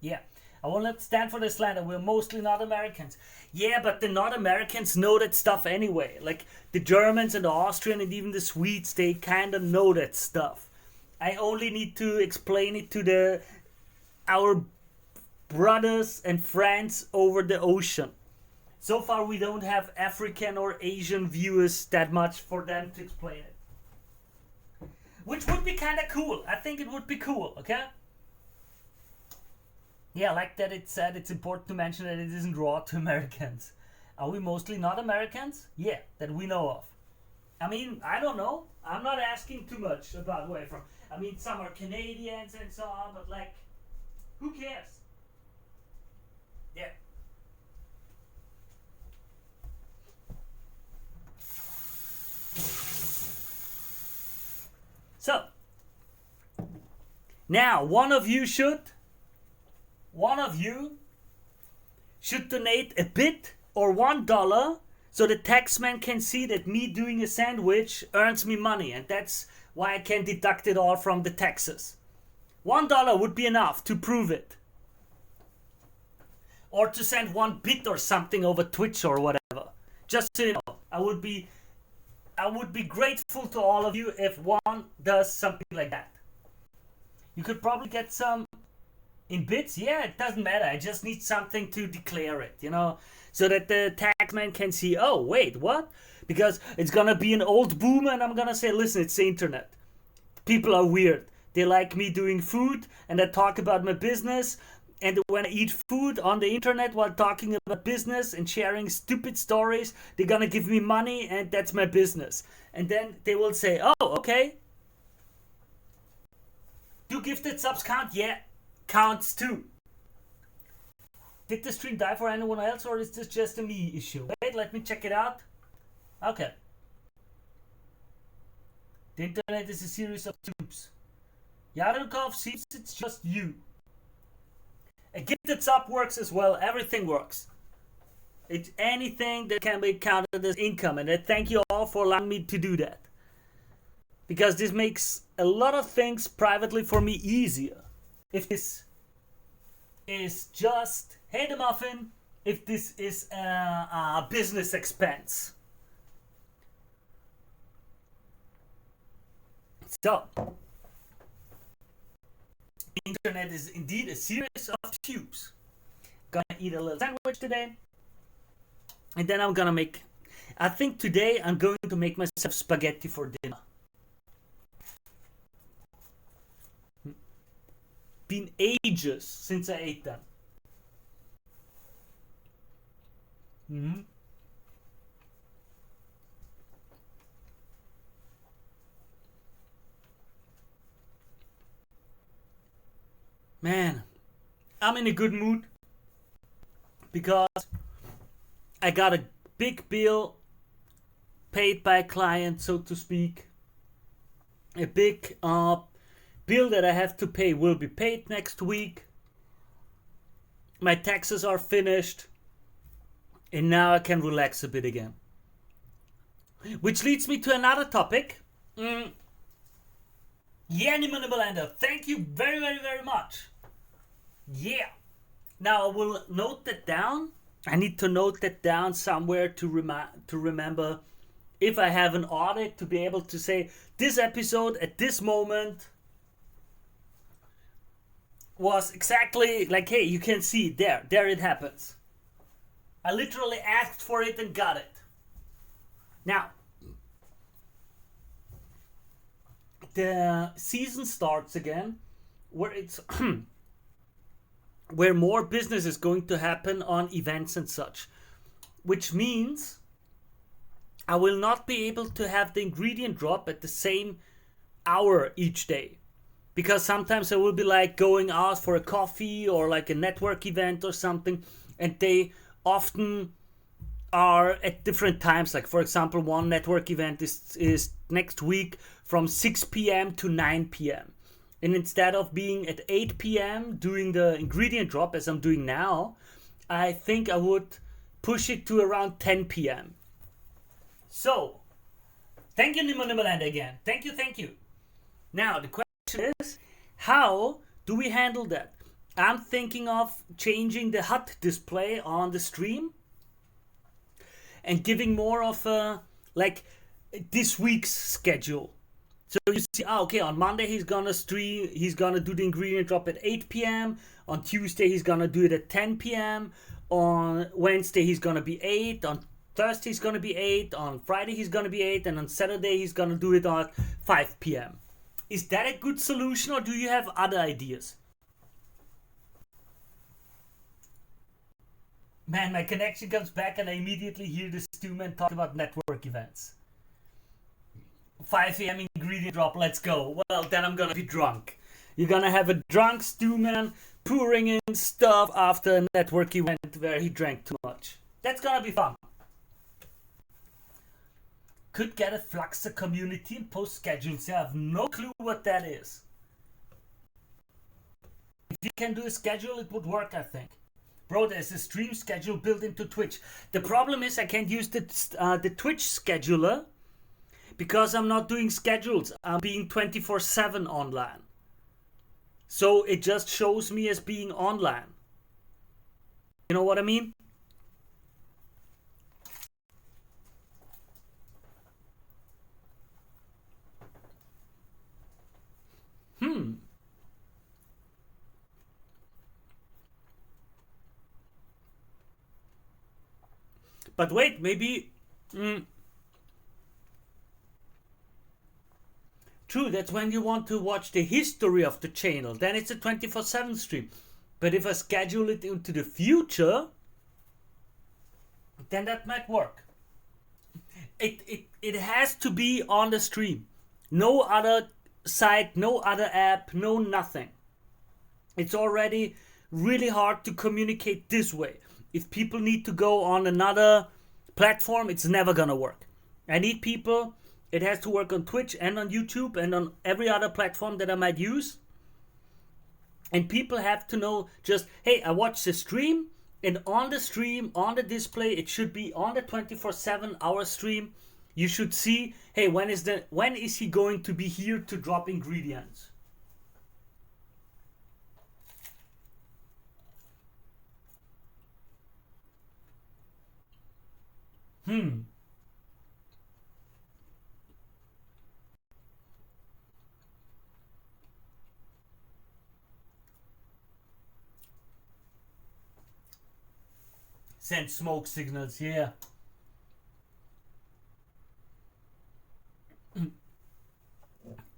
Yeah, I will not stand for this slander. We're mostly not Americans. Yeah, but the not Americans know that stuff anyway. Like the Germans and the Austrians and even the Swedes, they kind of know that stuff. I only need to explain it to our brothers and friends over the ocean. So far, we don't have African or Asian viewers that much for them to explain it. Which would be kind of cool. I think it would be cool, okay? Yeah, like that it said, it's important to mention that it isn't raw to Americans. Are we mostly not Americans? Yeah, that we know of. I mean, I don't know. I'm not asking too much about where I'm from. I mean, some are Canadians and so on, but like, who cares? Yeah. So, now one of you should donate a bit or $1 so the taxman can see that me doing a sandwich earns me money, and that's why I can deduct it all from the taxes. $1 would be enough to prove it. Or to send 1 bit or something over Twitch or whatever. Just so you know, I would be grateful to all of you if one does something like that. You could probably get some in bits. Yeah, it doesn't matter. I just need something to declare it, so that the taxman can see, oh, wait, what? Because it's gonna be an old boomer and I'm gonna say, listen, it's the internet. People are weird. They like me doing food and I talk about my business. And when I eat food on the internet while talking about business and sharing stupid stories, they're gonna give me money and that's my business. And then they will say, oh, okay. Do gifted subs count? Yeah, counts too. Did the stream die for anyone else, or is this just a me issue? Wait, let me check it out. Okay. The internet is a series of tubes. Yarunkov seems it's just you. A gifted sub works as well. Everything works. It's anything that can be counted as income, and I thank you all for allowing me to do that. Because this makes a lot of things privately for me easier. If this is just, hey the muffin, if this is a business expense. So, the internet is indeed a series of tubes. Gonna eat a little sandwich today, and then I'm gonna make. I think today I'm going to make myself spaghetti for dinner. Been ages since I ate them. Mm-hmm. Man, I'm in a good mood because I got a big bill paid by a client, so to speak. A big bill that I have to pay will be paid next week. My taxes are finished, and now I can relax a bit again. Which leads me to another topic. Yeah, Nimble, thank you very, very, very much. Yeah. Now I will note that down. I need to note that down somewhere to remember if I have an audit to be able to say this episode at this moment was exactly like, hey, you can see there it happens. I literally asked for it and got it. Now, the season starts again, where it's where more business is going to happen on events and such, which means I will not be able to have the ingredient drop at the same hour each day, because sometimes I will be like going out for a coffee or like a network event or something, and they often are at different times. Like, for example, one network event is next week from 6 p.m. to 9 p.m. And instead of being at 8 p.m. doing the ingredient drop as I'm doing now, I think I would push it to around 10 p.m. So, thank you, Nimble again. Thank you. Now, the question is, how do we handle that? I'm thinking of changing the HUD display on the stream and giving more of a, like, this week's schedule. So you see, okay, on Monday he's gonna stream, he's gonna do the ingredient drop at 8 p.m. On Tuesday he's gonna do it at 10 p.m. On Wednesday he's gonna be 8. On Thursday he's gonna be 8. On Friday he's gonna be 8. And on Saturday he's gonna do it at 5 p.m. Is that a good solution, or do you have other ideas? Man, my connection comes back and I immediately hear the stewman talk about network events. 5 a.m. ingredient drop, let's go. Well, then I'm gonna be drunk. You're gonna have a drunk stewman pouring in stuff after a network event where he drank too much. That's gonna be fun. Could get a Fluxer community and post schedules. I have no clue what that is. If you can do a schedule, it would work, I think. Bro, there's a stream schedule built into Twitch. The problem is I can't use the Twitch scheduler because I'm not doing schedules. I'm being 24/7 online. So it just shows me as being online. You know what I mean? But wait, maybe... True, that's when you want to watch the history of the channel. Then it's a 24/7 stream. But if I schedule it into the future, then that might work. It has to be on the stream. No other site, no other app, no nothing. It's already really hard to communicate this way. If people need to go on another platform, it's never gonna work. I need people. It has to work on Twitch and on YouTube and on every other platform that I might use. And people have to know just, hey, I watched the stream, and on the stream, on the display, it should be on the 24/7 hour stream. You should see, hey, when is he going to be here to drop ingredients? Send smoke signals, yeah.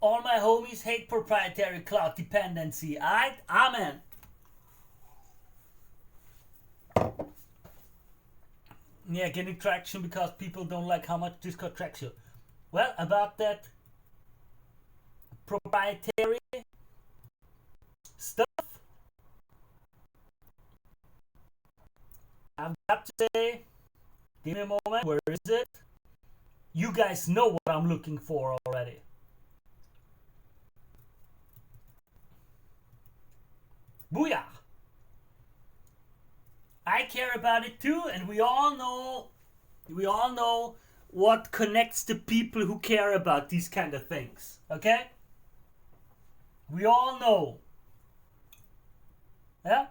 All my homies hate proprietary cloud dependency. Alright? Amen. Yeah, getting traction because people don't like how much Discord tracks you. Well, about that proprietary stuff, I've got to say, give me a moment, where is it? You guys know what I'm looking for already. Booyah! I care about it too, and we all know what connects the people who care about these kind of things. Okay? We all know. Yeah?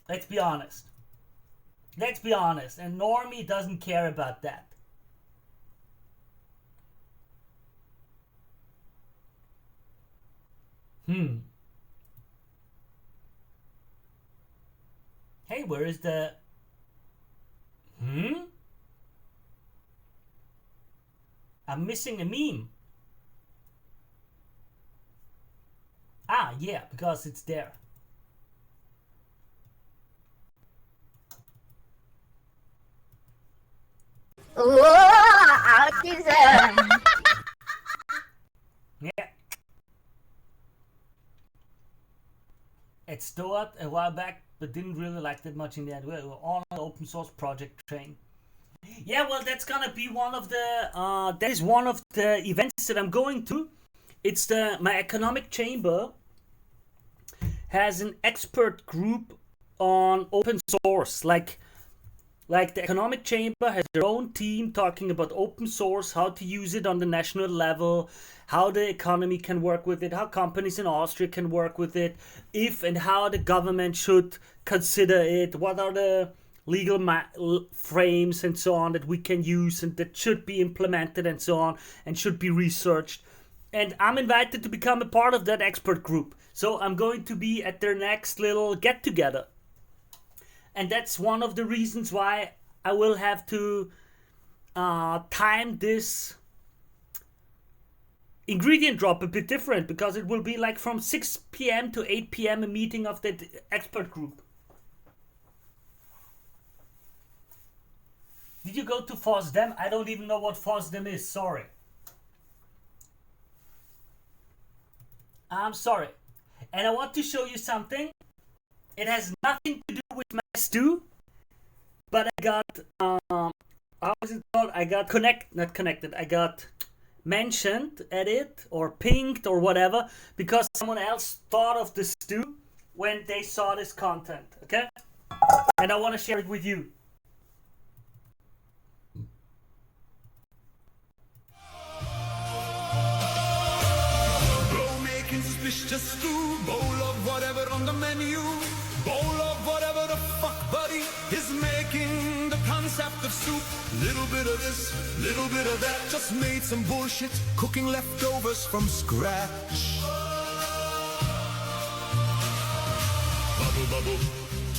Let's be honest. Let's be honest. And Normie doesn't care about that. Hey, where is the... I'm missing a meme. Ah, yeah, because it's there. Autism. Yeah. It stored a while back, but didn't really like that much in the end. We were all on the open source project train. Yeah, well, that's gonna be one of the. That is one of the events that I'm going to. It's my economic chamber has an expert group on open source, like the economic chamber has their own team talking about open source, how to use it on the national level, how the economy can work with it, how companies in Austria can work with it, if and how the government should consider it, what are the legal frames and so on that we can use and that should be implemented and so on and should be researched. And I'm invited to become a part of that expert group. So I'm going to be at their next little get together. And that's one of the reasons why I will have to time this ingredient drop a bit different, because it will be like from 6 p.m. to 8 p.m. a meeting of the expert group. Did you go to FOSDEM? I don't even know what FOSDEM is, sorry. I'm sorry. And I want to show you something. It has nothing to do with my stew, but I got, how is it called? I got not connected, I got mentioned at it, or pinged, or whatever, because someone else thought of the stew when they saw this content, okay? And I want to share it with you. Just stew, bowl of whatever on the menu, bowl of whatever the fuck buddy is making. The concept of soup, little bit of this, little bit of that. Just made some bullshit, cooking leftovers from scratch. Bubble, bubble,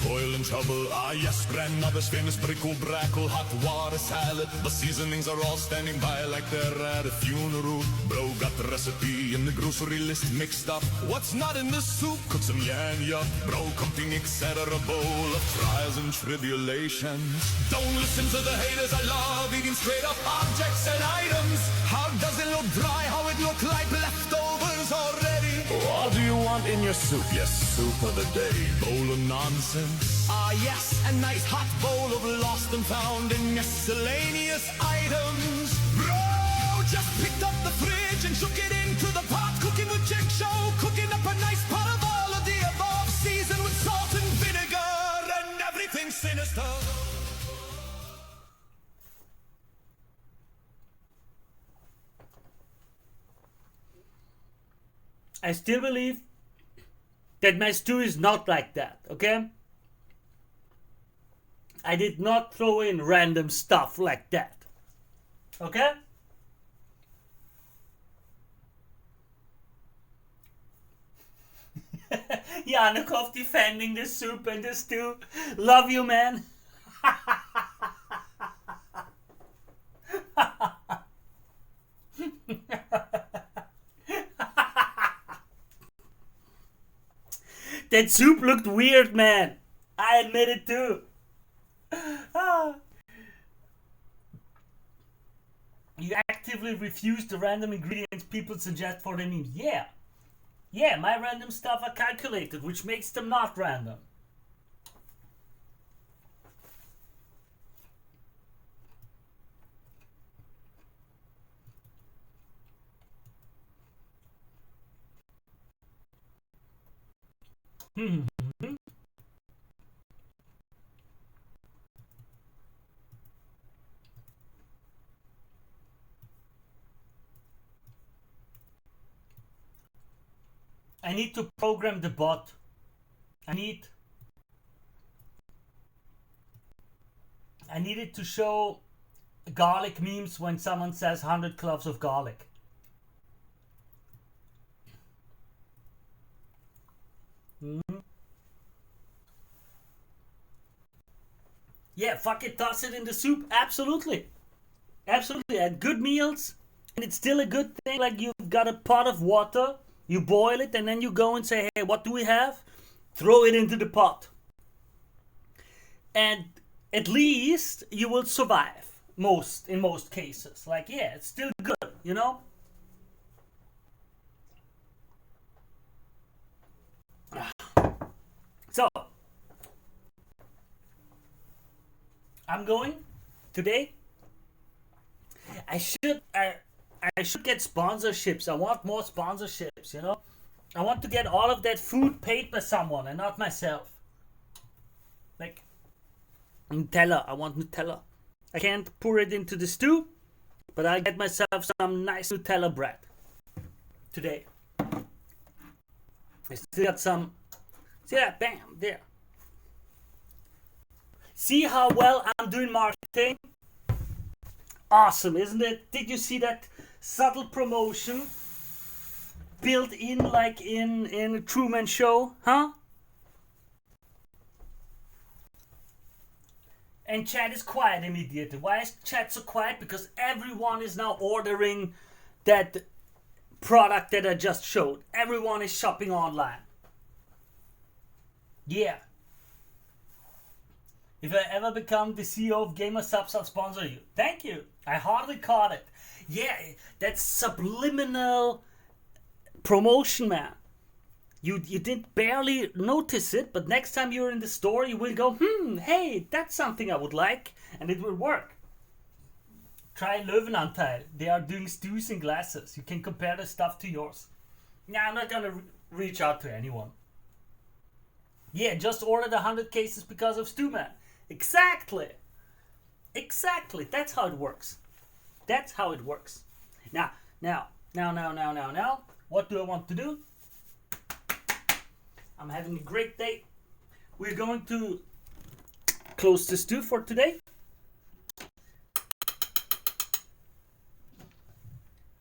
toil and trouble. Ah yes, grandmother's famous prickle, brackle, hot water salad. The seasonings are all standing by like they're at a funeral. Bro got the recipe in the grocery list mixed up. What's not in the soup? Cook some yanya. Bro cooking etc. Bowl of trials and tribulations. Don't listen to the haters, I love eating straight up objects and items. How does it look dry? How it look like leftovers already? What do you want in your soup? Yes, soup of the day. Bowl of nonsense. Ah yes, a nice hot bowl of lost and found and miscellaneous items. Bro just picked up the fridge and shook it into the pot. Cooking with chick show, cooking up a nice pot of all of the above. Seasoned with salt and vinegar and everything sinister. I still believe that my stew is not like that, okay? I did not throw in random stuff like that, okay? Yanukov defending the soup and the stew. Love you, man. That soup looked weird, man. I admit it too. You actively refuse the random ingredients people suggest for the memes. Yeah. Yeah, my random stuff are calculated, which makes them not random. I need to program the bot. I need it to show garlic memes when someone says 100 cloves of garlic. Yeah, fuck it, toss it in the soup. Absolutely. Absolutely. And good meals. And it's still a good thing. Like you've got a pot of water, you boil it, and then you go and say, hey, what do we have? Throw it into the pot. And at least you will survive in most cases. Like, yeah, it's still good, you know? So, I'm going today. I should get sponsorships. I want more sponsorships, you know? I want to get all of that food paid by someone and not myself. Like Nutella. I want Nutella. I can't pour it into the stew, but I'll get myself some nice Nutella bread today. I still got some. See that? Bam! There. See how well I'm doing marketing? Awesome, isn't it? Did you see that subtle promotion built in like in a Truman Show? Huh? And chat is quiet immediately. Why is chat so quiet? Because everyone is now ordering that product that I just showed. Everyone is shopping online. Yeah. If I ever become the CEO of Gamer Subs, I'll sponsor you. Thank you. I hardly caught it. Yeah, that's subliminal promotion, man. You did barely notice it, but next time you're in the store, you will go, hey, that's something I would like, and it will work. Try Löwenanteil. They are doing stews in glasses. You can compare the stuff to yours. Nah, I'm not gonna reach out to anyone. Yeah, just ordered 100 cases because of Stewman. Exactly. That's how it works. That's how it works. Now, what do I want to do? I'm having a great day. We're going to close the stew for today.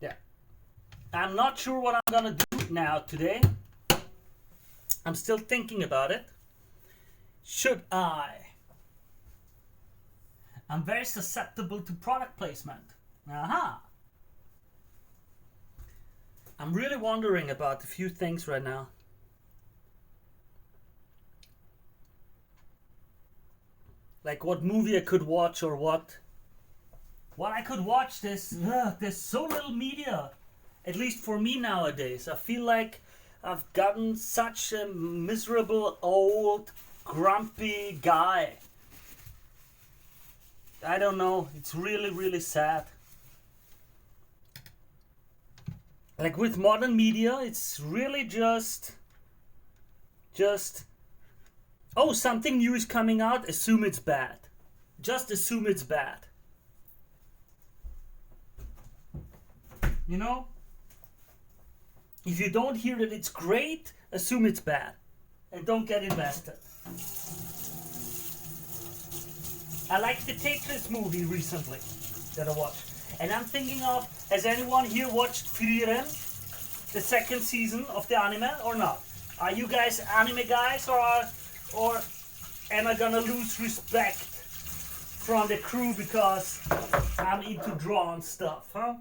Yeah. I'm not sure what I'm gonna do now today. I'm still thinking about it. Should I? I'm very susceptible to product placement. Aha. I'm really wondering about a few things right now. Like what movie I could watch or what I could watch. There's so little media, at least for me nowadays. I feel like I've gotten such a miserable, old, grumpy guy. I don't know. It's really, really sad. Like with modern media, it's really just oh, something new is coming out, assume it's bad. Just assume it's bad. You know? If you don't hear that it's great, assume it's bad. And don't get invested. I liked the Tetris movie recently that I watched. And I'm thinking of, has anyone here watched Frieren? The second season of the anime or not? Are you guys anime guys, or am I gonna lose respect from the crew because I'm into drawn stuff, huh?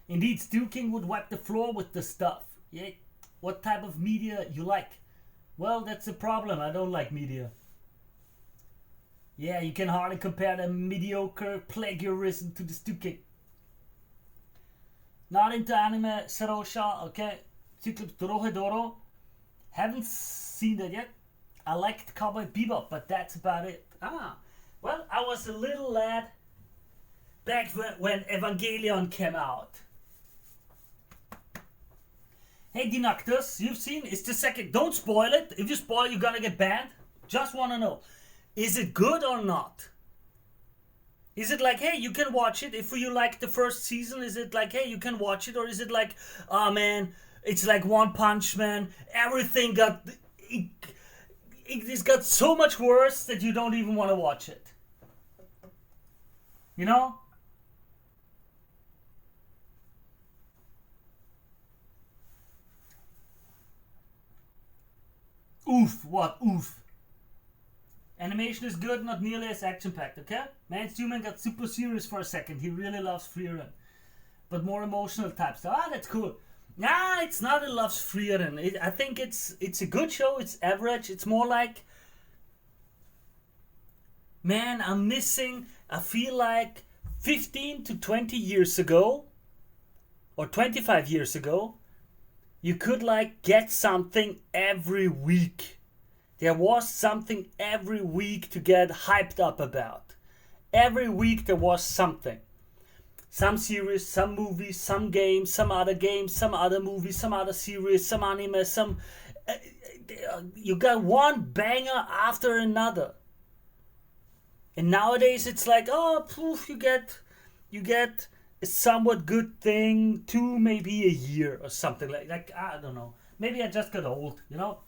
Indeed, Stu King would wipe the floor with the stuff. Yeah. What type of media you like? Well, that's the problem. I don't like media. Yeah, you can hardly compare the mediocre plagiarism to the Stu King. Not into anime, Sarosha, okay. Cyclops Dorohedoro. Haven't seen that yet. I liked Cowboy Bebop, but that's about it. Well, I was a little lad back when Evangelion came out. Hey Dinactus, you've seen, it's the second, don't spoil it. If you spoil, you're gonna get banned. Just wanna know, is it good or not? Is it like, hey, you can watch it if you like the first season? Is it like, hey, you can watch it? Or is it like, oh man, it's like One Punch Man, everything it's got so much worse that you don't even want to watch it? You know? Oof, what oof? Animation is good, not nearly as action-packed, okay? Man's Human got super serious for a second. He really loves Frieren. But more emotional type stuff. That's cool. Nah, it's not a loves Frieren. I think it's a good show. It's average. It's more like, man, I'm missing, I feel like 15 to 20 years ago, or 25 years ago, you could like get something every week. There was something every week to get hyped up about. Every week there was something. Some series, some movies, some games, some other movies, some other series, some anime, some... you got one banger after another. And nowadays it's like, oh, poof, you get a somewhat good thing, 2 maybe a year or something like I don't know. Maybe I just got old, you know?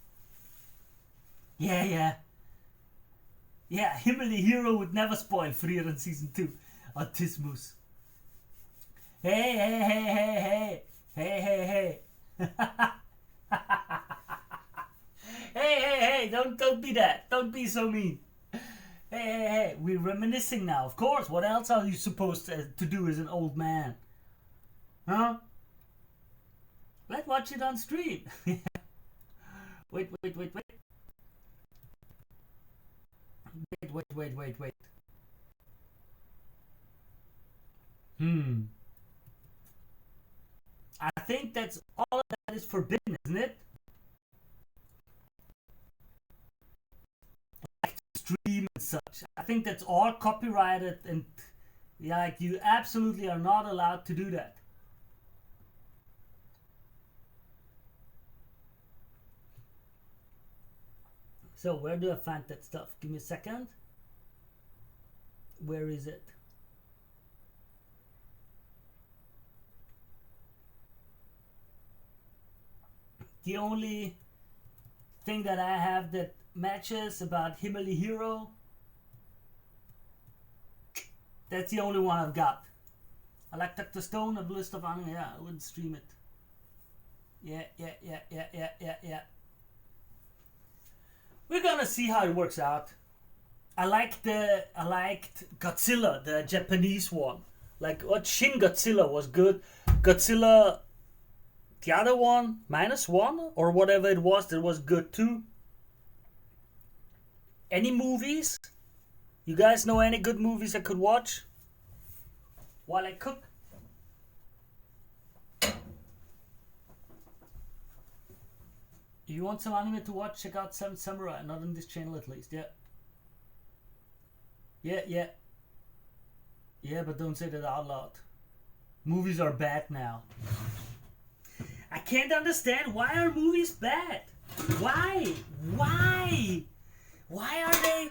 Yeah, Himmel the Hero would never spoil Frieren Season 2. Autismus. Hey. hey, don't be that. Don't be so mean. Hey, we're reminiscing now, of course. What else are you supposed to do as an old man? Huh? Let's watch it on stream. Wait. Wait. I think that's all of that is forbidden, isn't it? Like stream and such. I think that's all copyrighted, and yeah, like you absolutely are not allowed to do that. So where do I find that stuff? Give me a second. Where is it? The only thing that I have that matches about Himmel the Hero, that's the only one I've got. I like Dr. Stone, a list of anime. Yeah, I wouldn't stream it. Yeah. We're gonna see how it works out. I liked Godzilla, the Japanese one. Like what Shin Godzilla was good. Godzilla, the other one, -1 or whatever it was, that was good too. Any movies? You guys know any good movies I could watch while I cook? If you want some anime to watch, check out Seven Samurai. Not on this channel at least, yeah. Yeah, but don't say that out loud. Movies are bad now. I can't understand, why are movies bad? Why? Why are they...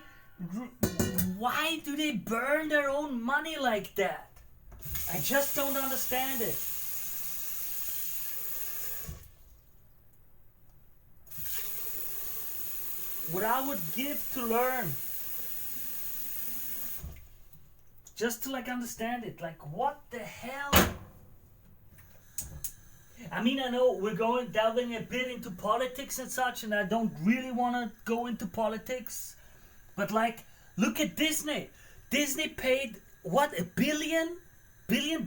Why do they burn their own money like that? I just don't understand it. What I would give to learn, just to like understand it, like what the hell? I mean, I know we're delving a bit into politics and such, and I don't really want to go into politics. But like, look at Disney. Disney paid what, $1 billion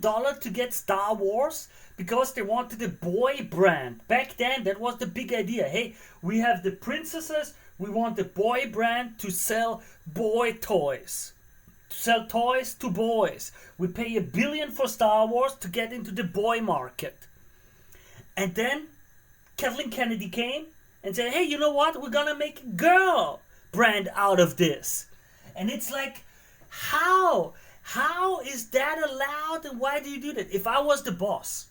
to get Star Wars because they wanted a boy brand. Back then, that was the big idea. Hey, we have the princesses. We want the boy brand to sell boy toys. To sell toys to boys. We pay $1 billion for Star Wars to get into the boy market. And then Kathleen Kennedy came and said, hey, you know what? We're gonna make a girl brand out of this. And it's like, how? How is that allowed, and why do you do that? If I was the boss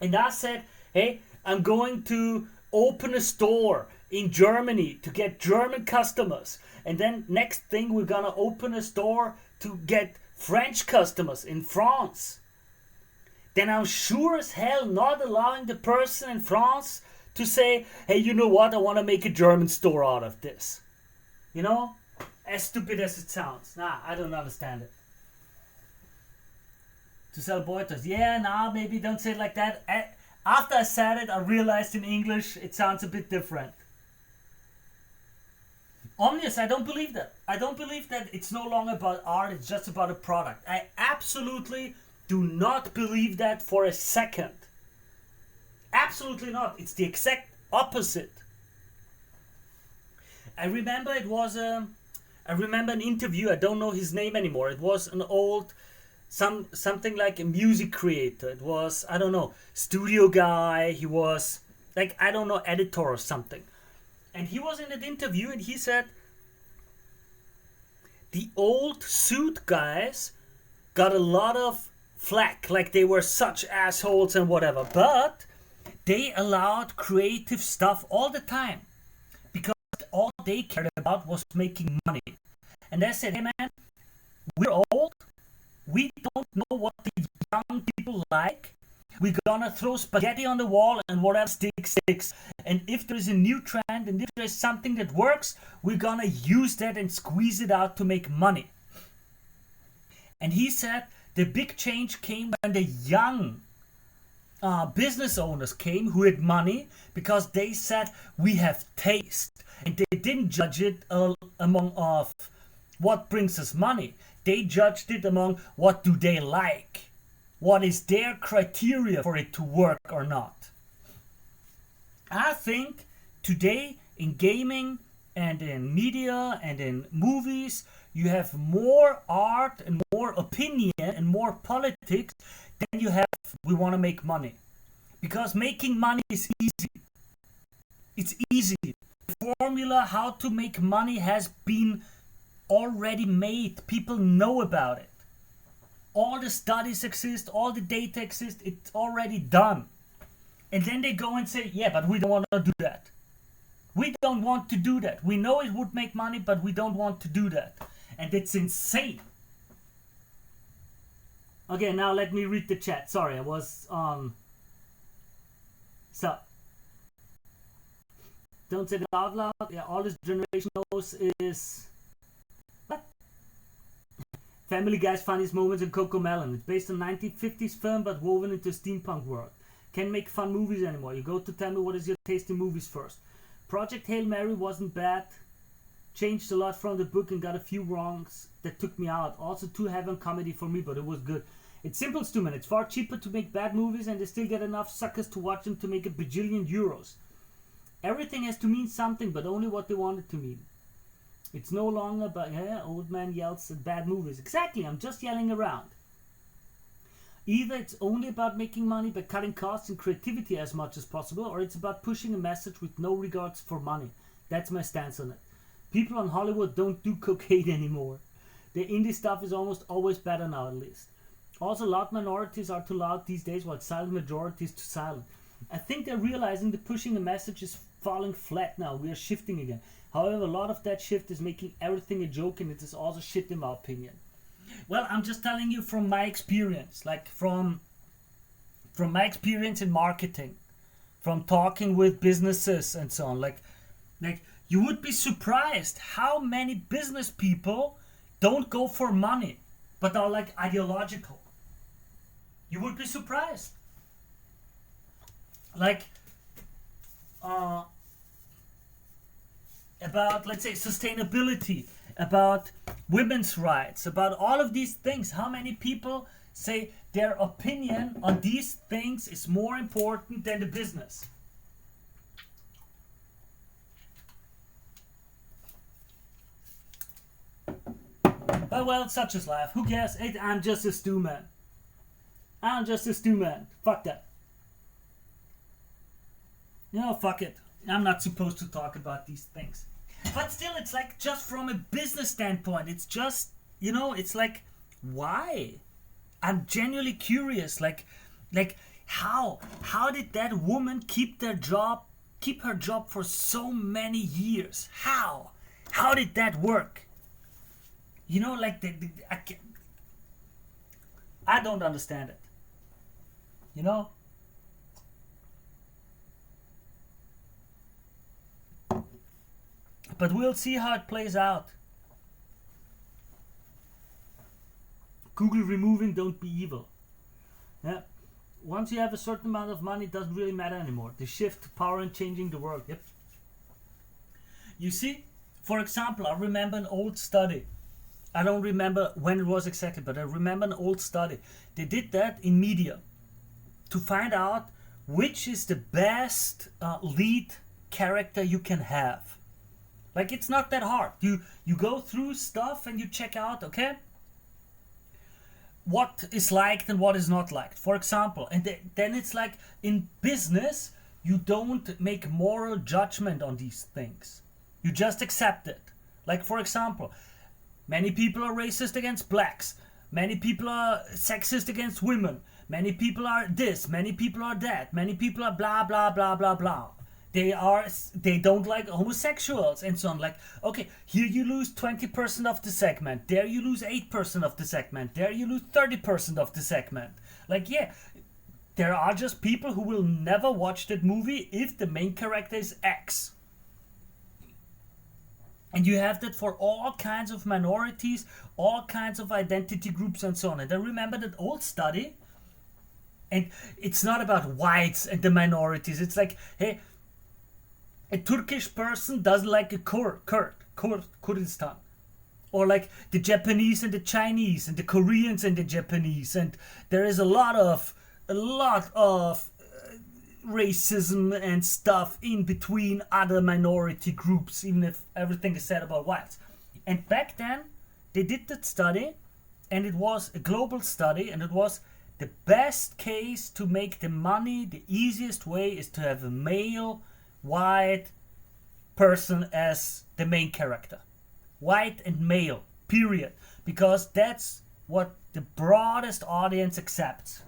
and I said, hey, I'm going to open a store in Germany to get German customers, and then next thing we're gonna open a store to get French customers in France, then I'm sure as hell not allowing the person in France to say, hey, you know what, I want to make a German store out of this. You know? As stupid as it sounds. Nah, I don't understand it. To sell boy toys. Yeah, nah, maybe don't say it like that. After I said it, I realized in English it sounds a bit different. Omnius, I don't believe that. I don't believe that it's no longer about art, it's just about a product. I absolutely do not believe that for a second. Absolutely not. It's the exact opposite. I remember an interview. I don't know his name anymore. It was an old, something like a music creator. It was, I don't know, studio guy. He was like, I don't know, editor or something. And he was in an interview and he said, the old suit guys got a lot of flack, like they were such assholes and whatever, but they allowed creative stuff all the time because all they cared about was making money. And they said, hey man, we're old, we don't know what the young people like, we're gonna throw spaghetti on the wall and whatever sticks, and if there's a new trend and if there's something that works, we're gonna use that and squeeze it out to make money. And he said the big change came when the young business owners came who had money, because they said we have taste, and they didn't judge it among of what brings us money. They judged it among what do they like, what is their criteria for it to work or not. I think today in gaming and in media and in movies, you have more art and more opinion and more politics than you have we want to make money. Because making money is easy. It's easy. The formula how to make money has been already made. People know about it. All the studies exist, all the data exist, it's already done. And then they go and say, yeah, but we don't want to do that. We don't want to do that. We know it would make money, but we don't want to do that. And it's insane. Okay, now let me read the chat. Sorry, I was on. So, don't say it out loud. Yeah, all this generation knows is what? Family Guy's funniest moments in Coco Melon. It's based on 1950s film but woven into a steampunk world. Can't make fun movies anymore. You go to tell me what is your taste in movies first. Project Hail Mary wasn't bad. Changed a lot from the book and got a few wrongs that took me out. Also too heavy comedy for me, but it was good. It's simple, Stuman. It's far cheaper to make bad movies and they still get enough suckers to watch them to make a bajillion euros. Everything has to mean something, but only what they want it to mean. It's no longer about, yeah, old man yells at bad movies. Exactly, I'm just yelling around. Either it's only about making money by cutting costs and creativity as much as possible, or it's about pushing a message with no regards for money. That's my stance on it. People on Hollywood don't do cocaine anymore. The indie stuff is almost always better now, at least. Also, loud minorities are too loud these days, while silent majorities too silent. I think they're realizing that pushing a message is falling flat now. We are shifting again. However, a lot of that shift is making everything a joke, and it is also shit in my opinion. Well, I'm just telling you from my experience, like from my experience in marketing, from talking with businesses and so on. Like you would be surprised how many business people don't go for money, but are like ideological. You would be surprised. like about, let's say, sustainability, about women's rights, about all of these things. How many people say their opinion on these things is more important than the business? But well, such is life. Who cares? I'm just a stew man. I'm just a stew man. Fuck that. Fuck it. I'm not supposed to talk about these things. But still, it's like, just from a business standpoint, it's just, it's like, why? I'm genuinely curious. Like how did that woman keep her job for so many years? How did that work? Like I don't understand it. But we'll see how it plays out. Google removing "don't be evil." Yeah. Once you have a certain amount of money, it doesn't really matter anymore. The shift to power and changing the world. Yep. You see, for example, I remember an old study. I don't remember when it was exactly, but I remember an old study. They did that in media to find out which is the best lead character you can have. Like, it's not that hard. You go through stuff and you check out, okay, what is liked and what is not liked. For example, and then it's like, in business, you don't make moral judgment on these things. You just accept it. Like, for example, many people are racist against blacks. Many people are sexist against women. Many people are this. Many people are that. Many people are blah, blah, blah, blah, blah. They don't like homosexuals and so on. Like, okay, here you lose 20% of the segment. There you lose 8% of the segment. There you lose 30% of the segment. Like, yeah, there are just people who will never watch that movie if the main character is X. And you have that for all kinds of minorities, all kinds of identity groups and so on. And I remember that old study, and it's not about whites and the minorities. It's like, hey, a Turkish person doesn't like a Kurdistan. Or like the Japanese and the Chinese and the Koreans and the Japanese. And there is a lot of racism and stuff in between other minority groups, even if everything is said about whites. And back then, they did that study, and it was a global study, and it was the best case to make the money. The easiest way is to have a male white person as the main character. White and male, period. Because that's what the broadest audience accepts.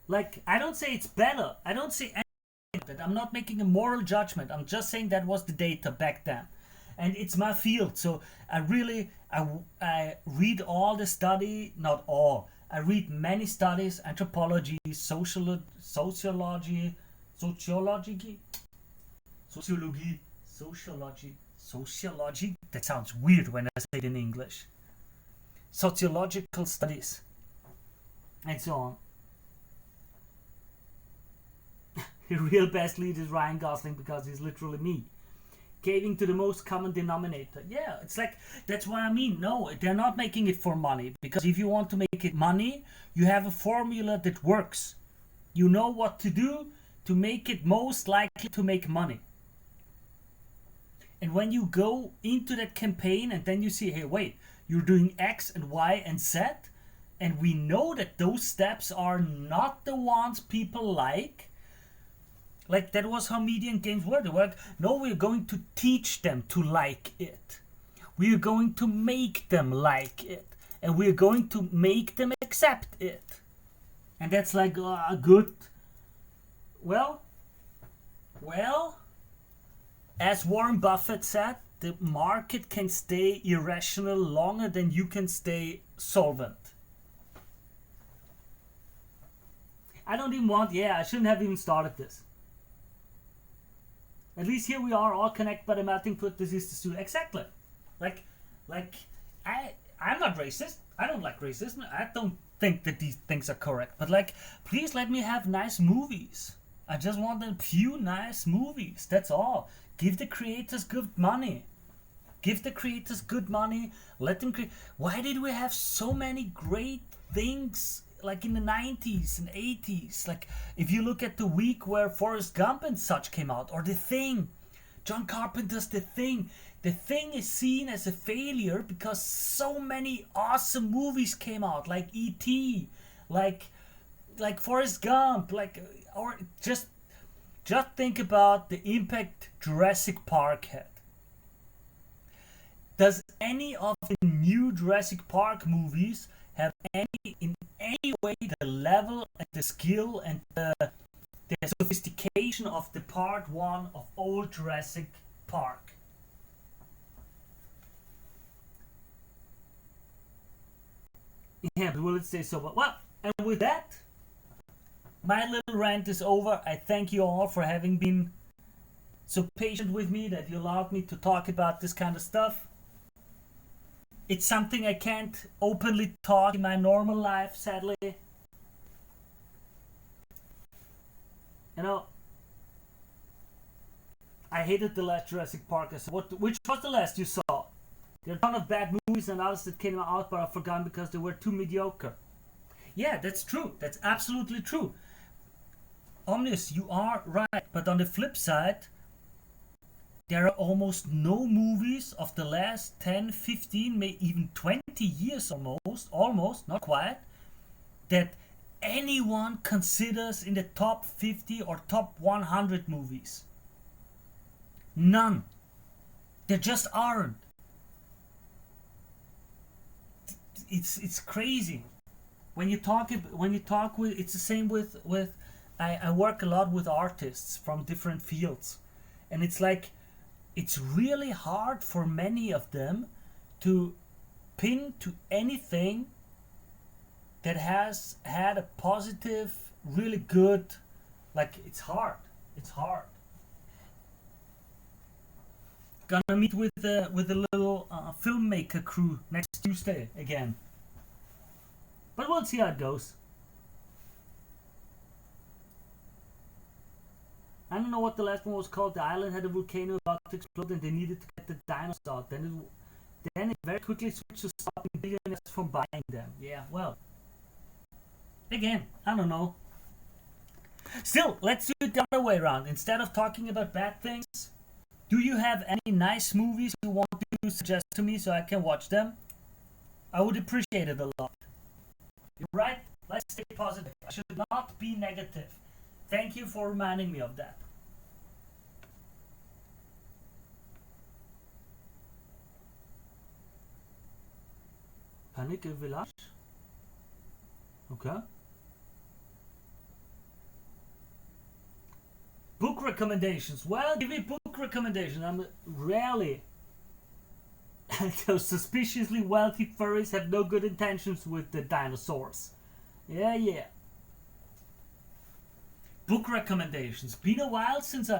Like, I don't say it's better. I don't say anything. I'm not making a moral judgment. I'm just saying that was the data back then. And it's my field. So I read all the study, not all. I read many studies, anthropology, sociology, that sounds weird when I say it in English. Sociological studies, and so on. The real best lead is Ryan Gosling because he's literally me. Caving to the most common denominator. Yeah, it's like, that's what I mean. No, they're not making it for money. Because if you want to make it money, you have a formula that works. You know what to do to make it most likely to make money. And when you go into that campaign and then you see, hey, wait, you're doing X and Y and Z, and we know that those steps are not the ones people like. Like, that was how media and games were. They were like, no, we're going to teach them to like it. We're going to make them like it. And we're going to make them accept it. And that's like a good... Well, as Warren Buffett said, the market can stay irrational longer than you can stay solvent. I don't even want... Yeah, I shouldn't have even started this. At least here we are, all connected by the melting pot. This is the stew. Exactly. Like I'm not racist. I don't like racism. I don't think that these things are correct. But like, please let me have nice movies. I just want a few nice movies. That's all. Give the creators good money. Give the creators good money. Let them create. Why did we have so many great things like in the 90s and 80s? Like if you look at the week where Forrest Gump and such came out, or The Thing, John Carpenter's The Thing. The Thing is seen as a failure because so many awesome movies came out, like E.T., like Forrest Gump, or just think about the impact Jurassic Park had. Does any of the new Jurassic Park movies have in any way the level and the skill and the sophistication of the part one of old Jurassic Park? Yeah, but will it stay so? Well, and with that, my little rant is over. I thank you all for having been so patient with me, that you allowed me to talk about this kind of stuff. It's something I can't openly talk in my normal life, sadly. You know, I hated the last Jurassic Park. I said, which was the last you saw? There are a ton of bad movies and others that came out, but I've forgotten because they were too mediocre. Yeah, that's true. That's absolutely true. Omnis, you are right. But on the flip side, there are almost no movies of the last 10, 15, maybe even 20 years almost, not quite, that anyone considers in the top 50 or top 100 movies. None. There just aren't. It's crazy. When you talk with, it's the same with I work a lot with artists from different fields, and it's like, it's really hard for many of them to pin to anything that has had a positive, really good, like, it's hard. Gonna meet with the little filmmaker crew next Tuesday again. But we'll see how it goes. I don't know what the last one was called. The island had a volcano about to explode and they needed to get the dinosaurs out. Then it very quickly switched to stopping billionaires from buying them. Yeah, well. Again, I don't know. Still, let's do it the other way around. Instead of talking about bad things, do you have any nice movies you want to suggest to me so I can watch them? I would appreciate it a lot. You're right. Let's stay positive. I should not be negative. Thank you for reminding me of that. Panic Village? Okay. Book recommendations. Well, give me book recommendations. I'm rarely. Those suspiciously wealthy furries have no good intentions with the dinosaurs. Yeah. Book recommendations. Been a while since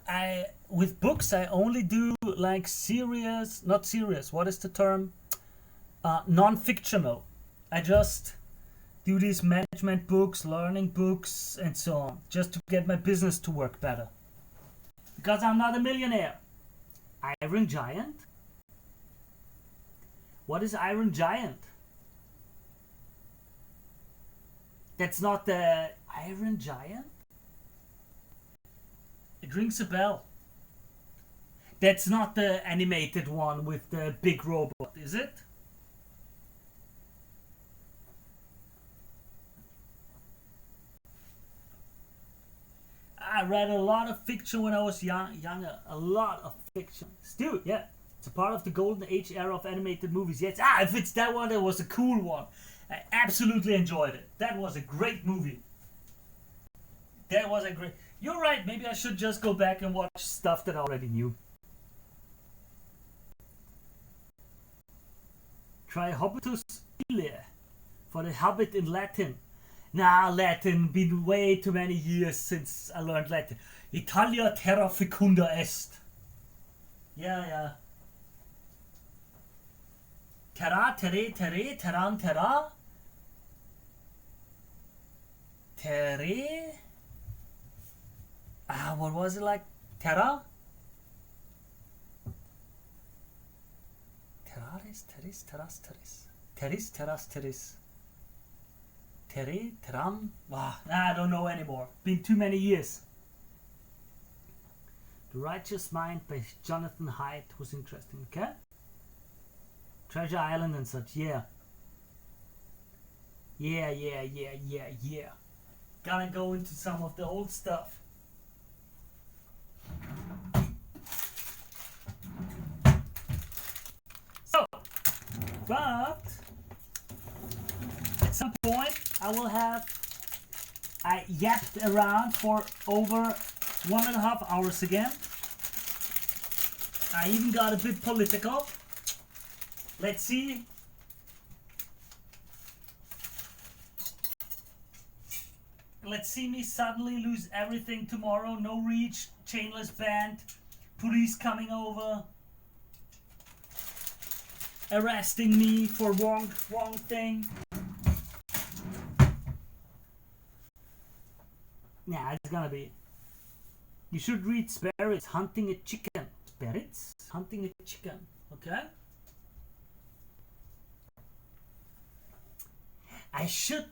I with books I only do like serious, not serious. What is the term? Non-fictional. I just do these management books, learning books, and so on, just to get my business to work better. Because I'm not a millionaire. Iron Giant? What is Iron Giant? That's not the Iron Giant? It rings a bell. That's not the animated one with the big robot, is it? I read a lot of fiction when I was younger. A lot of fiction. Still, yeah. It's a part of the golden age era of animated movies. Yes. If it's that one, that was a cool one. I absolutely enjoyed it. That was a great movie. You're right. Maybe I should just go back and watch stuff that I already knew. Try Hobbitus Ile for the Hobbit in Latin. Nah, Latin, been way too many years since I learned Latin. Italia terra fecunda est. Yeah. Tera, tere, tere, teran, tera. Tere. What was it like? Tera? Teraris, teris, teras, teris. Teris, teras, teris. Tere, teram. I don't know anymore. Been too many years. The Righteous Mind by Jonathan Haidt was interesting, okay? Treasure Island and such, yeah. Yeah. Gotta go into some of the old stuff. So, but at some point I yapped around for over 1.5 hours again. I even got a bit political. Let's see. Let's see me suddenly lose everything tomorrow. No reach, chainless band, police coming over, arresting me for wrong thing. Yeah, it's gonna be. You should read Sperrits Hunting a Chicken. Sperrits Hunting a Chicken. Okay. I should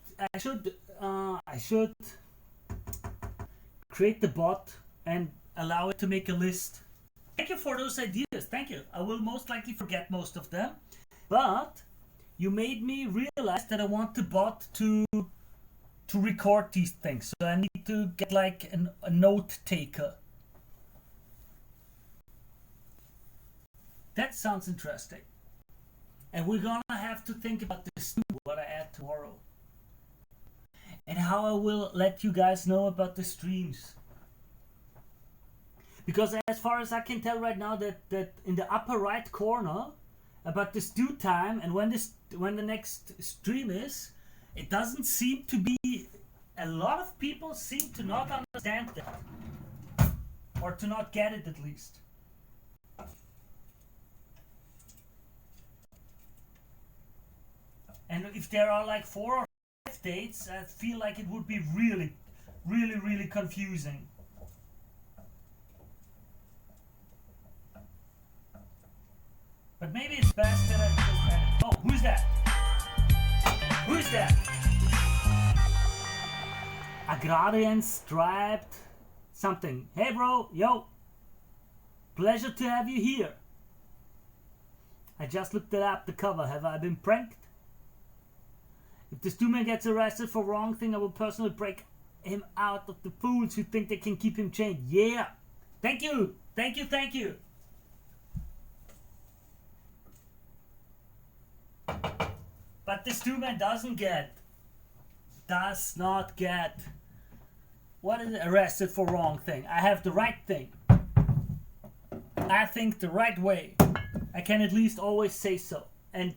create the bot and allow it to make a list. Thank you for those ideas. Thank you. I will most likely forget most of them, but you made me realize that I want the bot to record these things. So I need to get like a note taker. That sounds interesting. And we're gonna have to think about this too, what I add tomorrow. And how I will let you guys know about the streams. Because as far as I can tell right now, that in the upper right corner about the stew time and when the next stream is, it doesn't seem to be. A lot of people seem to not understand that, or to not get it at least. And if there are like 4 or 5 dates, I feel like it would be really confusing. But maybe it's best that I just edit. Oh, who's that? Who's that? Agrarian Striped something. Hey bro, yo. Pleasure to have you here. I just looked it up, the cover. Have I been pranked? If the stewman gets arrested for wrong thing, I will personally break him out of the fools who think they can keep him chained. Yeah. Thank you. Thank you. But the stewman does not get, what is it? Arrested for wrong thing. I have the right thing. I think the right way. I can at least always say so. And,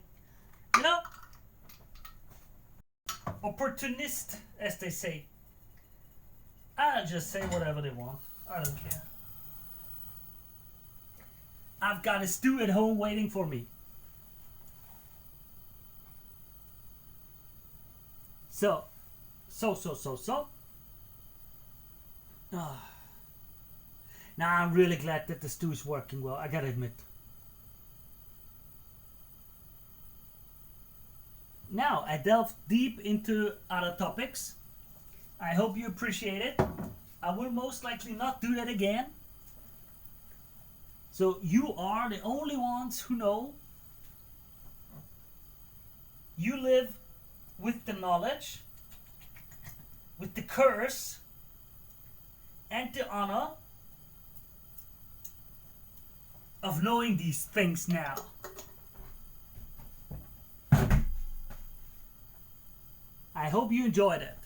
you know, opportunist, as they say. I'll just say whatever they want. I don't care. I've got a stew at home waiting for me. So. Now I'm really glad that the stew is working well, I gotta admit. Now I delved deep into other topics. I hope you appreciate it. I will most likely not do that again. So you are the only ones who know. You live with the knowledge, with the curse, and the honor of knowing these things now. I hope you enjoyed it.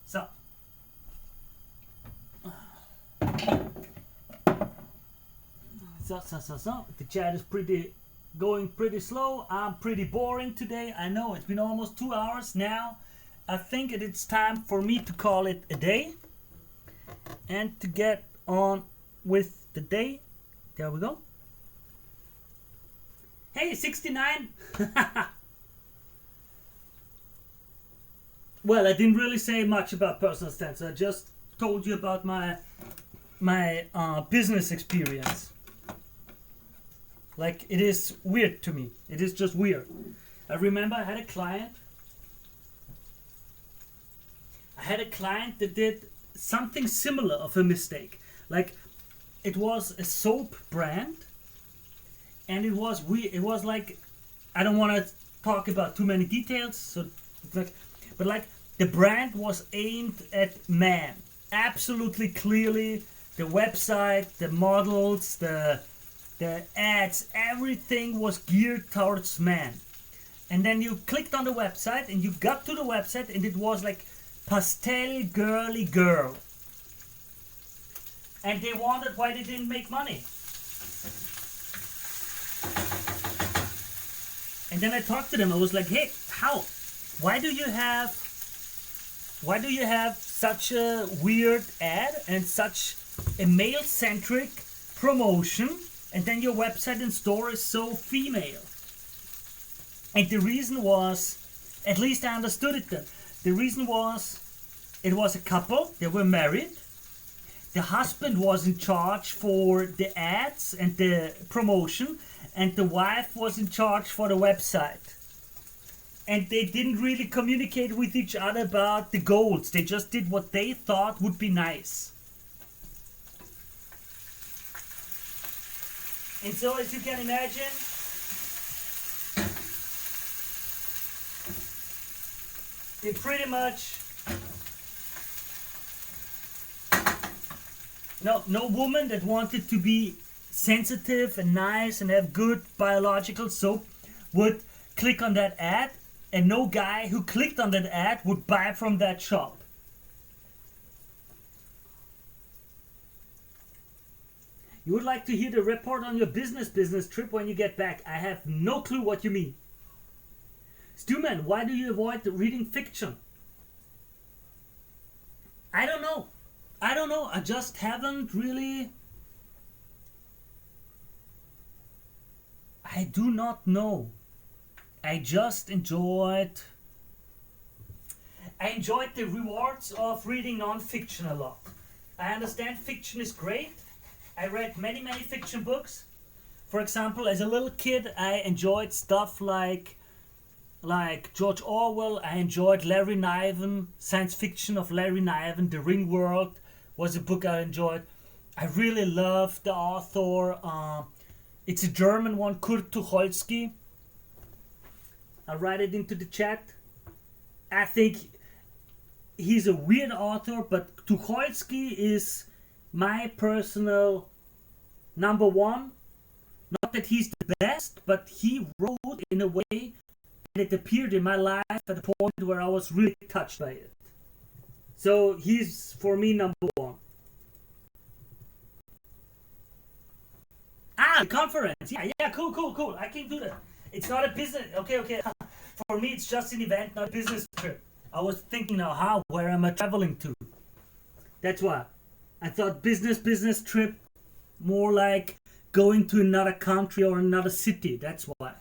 So, the chat is going pretty slow. I'm pretty boring today. I know it's been almost 2 hours now. I think it's time for me to call it a day and to get on with the day. There we go. Hey, 69. Well, I didn't really say much about personal stance. I just told you about my business experience. Like, it is weird to me. It is just weird. I remember I had a client that did something similar of a mistake. Like, it was a soap brand, and it was weird. It was like, I don't want to talk about too many details, so like, but like, the brand was aimed at men. Absolutely clearly, the website, the models, the ads, everything was geared towards men. And then you clicked on the website and you got to the website and it was like pastel girly girl. And they wondered why they didn't make money. And then I talked to them. I was like, hey, how? Why do you have such a weird ad and such a male-centric promotion, and then your website and store is so female? And the reason was, at least I understood it then, the reason was, it was a couple, they were married, the husband was in charge for the ads and the promotion, and the wife was in charge for the website. And they didn't really communicate with each other about the goals. They just did what they thought would be nice. And so, as you can imagine, they pretty much... No woman that wanted to be sensitive and nice and have good biological soap would click on that ad, and no guy who clicked on that ad would buy from that shop. You would like to hear the report on your business trip when you get back. I have no clue what you mean. Stuman, why do you avoid reading fiction? I don't know. I just haven't really... I do not know. I just enjoyed the rewards of reading non-fiction a lot. I understand fiction is great. I read many fiction books. For example, as a little kid, I enjoyed stuff like George Orwell. I enjoyed Larry Niven, science fiction of Larry Niven. The Ring World was a book I enjoyed. I really loved the author. It's a German one, Kurt Tucholsky. I'll write it into the chat. I think he's a weird author, but Tucholsky is my personal number one. Not that he's the best, but he wrote in a way that it appeared in my life at a point where I was really touched by it. So he's, for me, number one. The conference. Yeah, cool. I can do that. It's not a business. Okay. For me, it's just an event, not a business trip. I was thinking now, where am I traveling to? That's why. I thought business trip, more like going to another country or another city. That's why.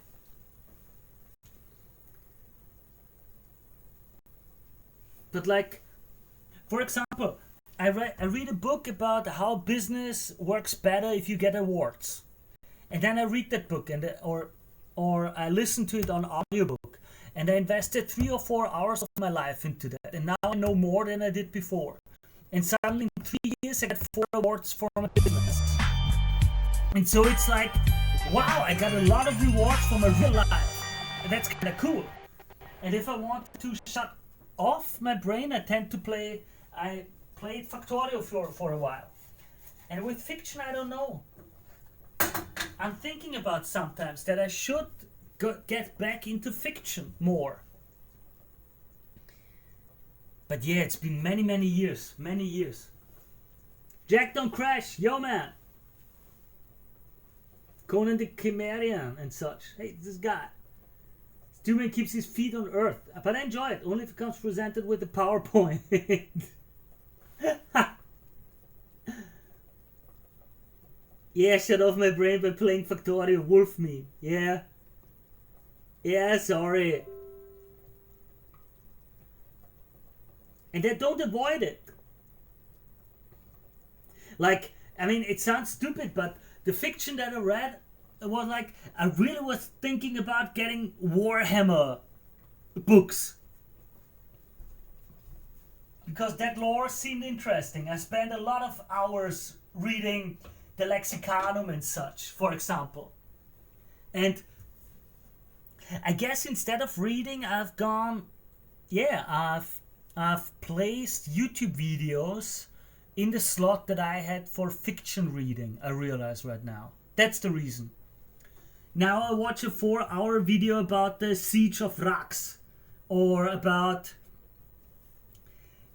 But like, for example, I read a book about how business works better if you get awards. And then I read that book or I listen to it on audiobook, and I invested 3 or 4 hours of my life into that, and now I know more than I did before. And suddenly in 3 years I got 4 awards for my business. And so it's like, wow, I got a lot of rewards for my real life. And that's kind of cool. And if I want to shut off my brain, I tend to I played Factorio for a while. And with fiction, I don't know. I'm thinking about sometimes that I should get back into fiction more. But yeah, it's been many years. Jack, don't crash, yo man. Conan the Chimerian and such. Hey, this guy. Stuman keeps his feet on earth. But I enjoy it, only if it comes presented with a PowerPoint. Yeah, shut off my brain by playing Factorio Wolf meme. Yeah. Yeah, sorry. And then don't avoid it. Like, I mean, it sounds stupid, but the fiction that I read was like, I really was thinking about getting Warhammer books. Because that lore seemed interesting. I spent a lot of hours reading the Lexicanum and such, for example. And I guess instead of reading, I've placed YouTube videos in the slot that I had for fiction reading, I realize right now. That's the reason. Now I watch a 4-hour video about the Siege of Rax, or about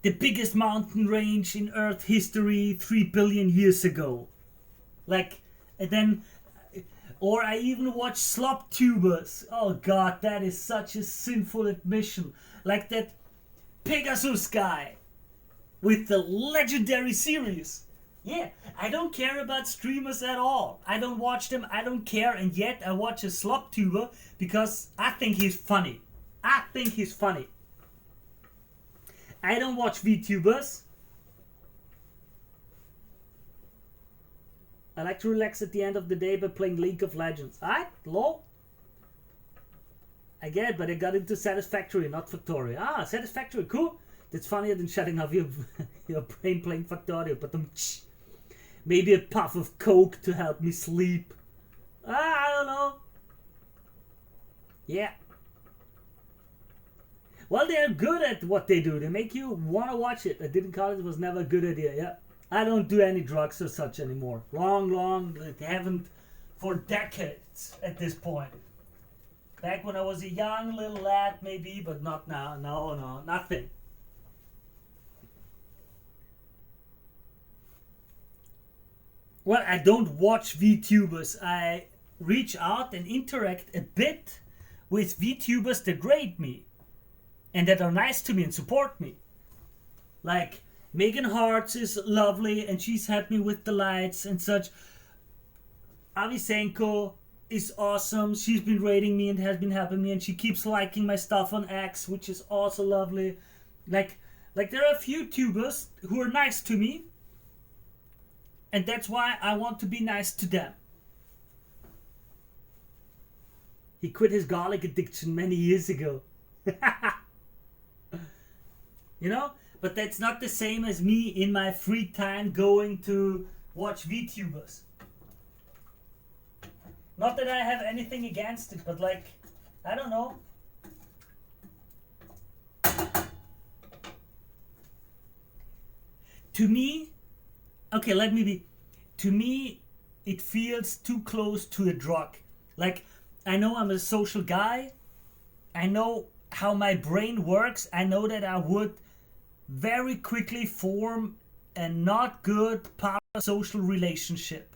the biggest mountain range in Earth history 3 billion years ago. Like, and then, or I even watch slop tubers. Oh god, that is such a sinful admission. Like that Pegasus guy with the legendary series. Yeah, I don't care about streamers at all. I don't watch them, I don't care, and yet I watch a slop tuber because I think he's funny. I think he's funny. I don't watch VTubers. I like to relax at the end of the day by playing League of Legends. Alright, lol. I get it, but I got into Satisfactory, not Factorio. Ah, Satisfactory, cool. That's funnier than shutting off your brain playing Factorio. But maybe a puff of coke to help me sleep. I don't know. Yeah. Well, they're good at what they do. They make you want to watch it. I didn't call it was never a good idea. Yeah. I don't do any drugs or such anymore. Long, they haven't for decades at this point. Back when I was a young little lad, maybe, but not now. No, nothing. Well, I don't watch VTubers. I reach out and interact a bit with VTubers that grade me and that are nice to me and support me. Like, Megan Hartz is lovely and she's helped me with the lights and such. Avisenko is awesome. She's been rating me and has been helping me, and she keeps liking my stuff on X, which is also lovely. Like there are a few tubers who are nice to me, and that's why I want to be nice to them. He quit his garlic addiction many years ago. You know? But that's not the same as me in my free time going to watch VTubers. Not that I have anything against it, but like, I don't know. To me, okay, let me be. To me, it feels too close to a drug. Like, I know I'm a social guy. I know how my brain works. I know that I would very quickly form a not good parasocial relationship.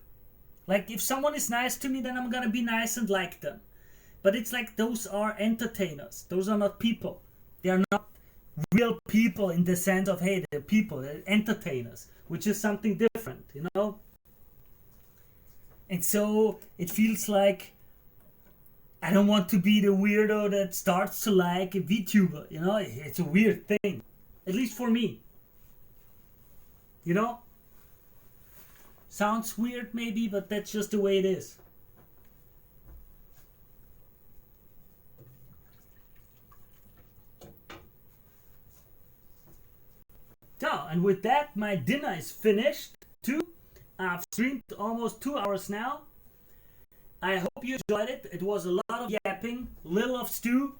Like, if someone is nice to me, then I'm gonna be nice and like them. But it's like those are entertainers. Those are not people. They are not real people in the sense of, hey, they're people, they're entertainers, which is something different, you know? And so it feels like I don't want to be the weirdo that starts to like a VTuber, you know? It's a weird thing. At least for me. You know? Sounds weird maybe, but that's just the way it is. So, and with that, my dinner is finished too. I've streamed almost 2 hours now. I hope you enjoyed it. It was a lot of yapping, little of stew.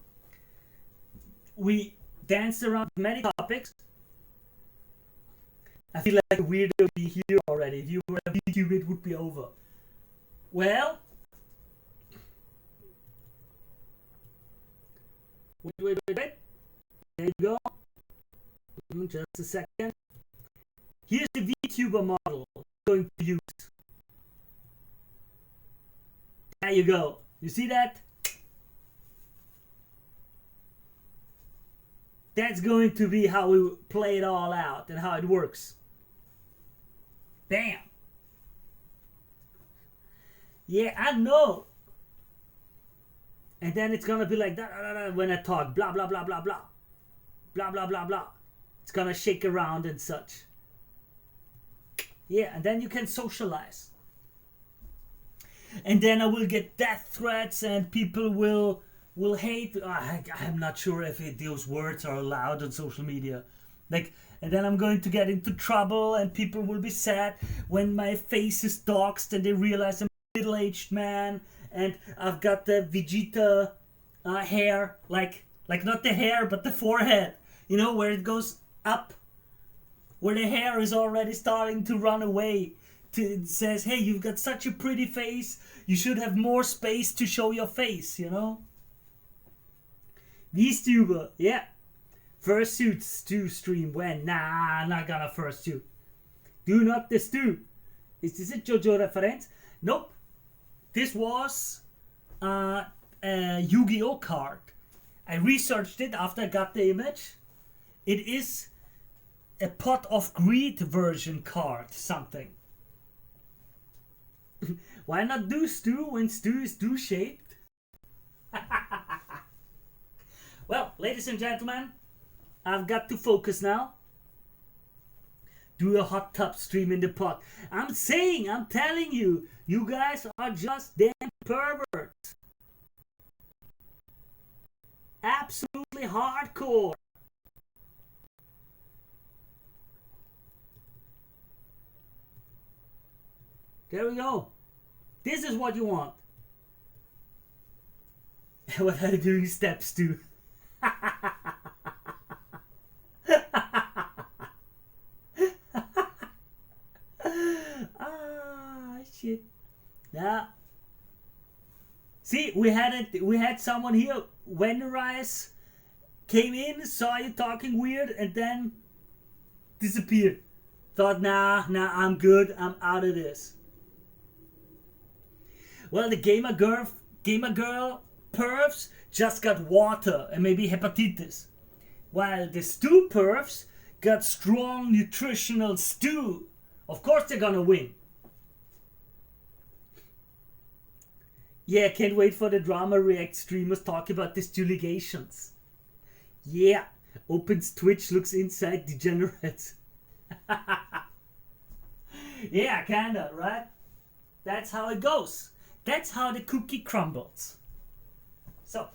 We danced around many topics. I feel like a weirdo to be here already. If you were on YouTube, it would be over. Well, wait. There you go. Just a second. Here's the VTuber model I'm going to use. There you go. You see that? That's going to be how we play it all out and how it works. Bam. Yeah, I know. And then it's gonna be like that when I talk, blah blah blah blah blah, blah blah blah blah. It's gonna shake around and such. Yeah, and then you can socialize. And then I will get death threats, and people will hate. I'm not sure if those words are allowed on social media. Like, and then I'm going to get into trouble, and people will be sad when my face is doxed, and they realize I'm a middle-aged man, and I've got the Vegeta hair, like not the hair, but the forehead. You know, where it goes up, where the hair is already starting to run away. It says, hey, you've got such a pretty face, you should have more space to show your face, you know? VStuber, yeah. Fursuit stew stream when? Nah, not gonna fursuit. Do not the stew. Is this a JoJo reference? Nope. This was a Yu-Gi-Oh card. I researched it after I got the image. It is a Pot of Greed version card, something. Why not do stew when stew is do-shaped? Well, ladies and gentlemen, I've got to focus now. Do a hot tub stream in the pot. I'm telling you, you guys are just damn perverts. Absolutely hardcore. There we go. This is what you want. What are you doing steps to? Shit. Yeah. See, we had someone here when the rise came in, saw you talking weird, and then disappeared. Thought, nah, I'm good, I'm out of this. Well, the gamer girl pervs just got water and maybe hepatitis, while the stew pervs got strong nutritional stew. Of course they're gonna win. Yeah, can't wait for the Drama React streamers talk about these two legations. Yeah, opens Twitch, looks inside, degenerates. Yeah, kinda, right? That's how it goes. That's how the cookie crumbles. So,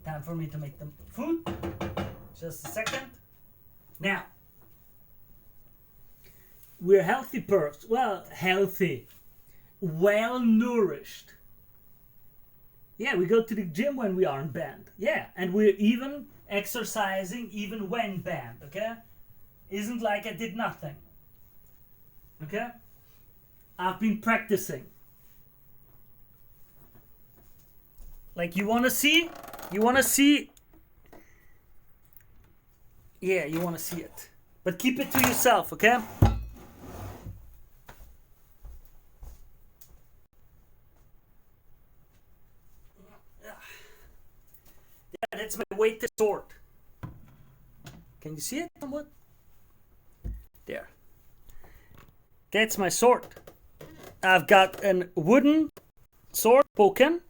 time for me to make them food. Just a second. Now, we're healthy pervs. Well, healthy. Well nourished. Yeah, we go to the gym when we aren't banned. Yeah, and we're even exercising even when banned, okay? Isn't like I did nothing. Okay? I've been practicing. Like, you wanna see? Yeah, you wanna see it. But keep it to yourself, okay? Yeah, that's my weighted sword. Can you see it somewhat? There. That's my sword. I've got a wooden sword spoken,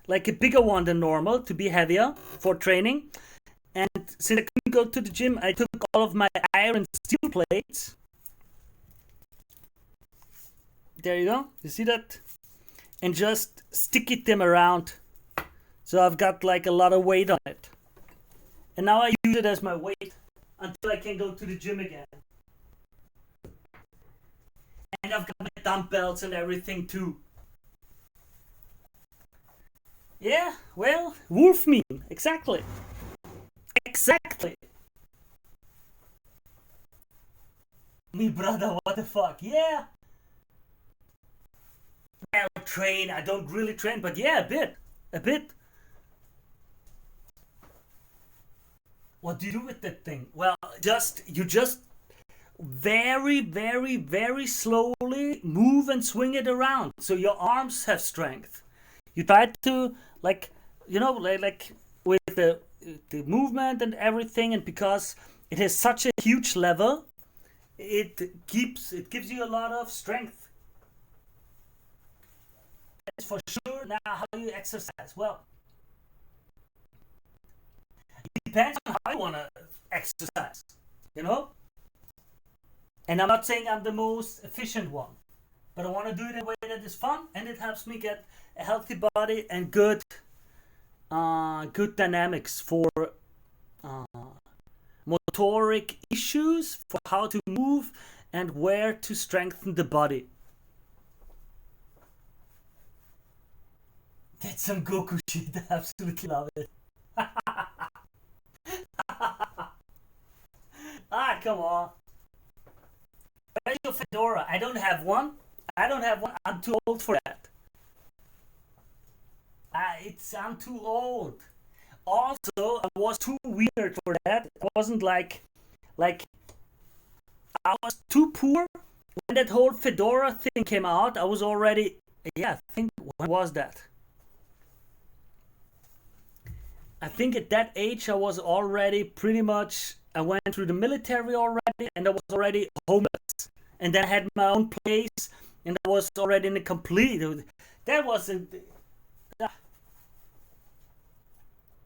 like a bigger one than normal to be heavier for training. And since I couldn't go to the gym, I took all of my iron steel plates. There you go. You see that? And just stick them around. So I've got like a lot of weight on it. And now I use it as my weight until I can go to the gym again. And I've got my dumbbells and everything too. Yeah, well, wolf meat, exactly. Exactly. Me brother, what the fuck? Yeah. Well, train, I don't really train, but yeah, a bit. What do you do with that thing? Well, you just very, very, very slowly move and swing it around, so your arms have strength. You try to, like, you know, like with the movement and everything, and because it has such a huge level, it gives you a lot of strength. is for sure. Now, how do you exercise? Well, it depends on how you want to exercise, you know? And I'm not saying I'm the most efficient one, but I want to do it in a way that is fun and it helps me get a healthy body and good dynamics for motoric issues, for how to move and where to strengthen the body. That's some Goku shit. I absolutely love it. Come on. Where's your fedora? I don't have one. I'm too old for that. I'm too old. Also, I was too weird for that. It wasn't like I was too poor when that whole fedora thing came out. I was already, I think, when was that? I think at that age I was already pretty much, I went through the military already and I was already homeless. And then I had my own place and I was already in a complete, that wasn't,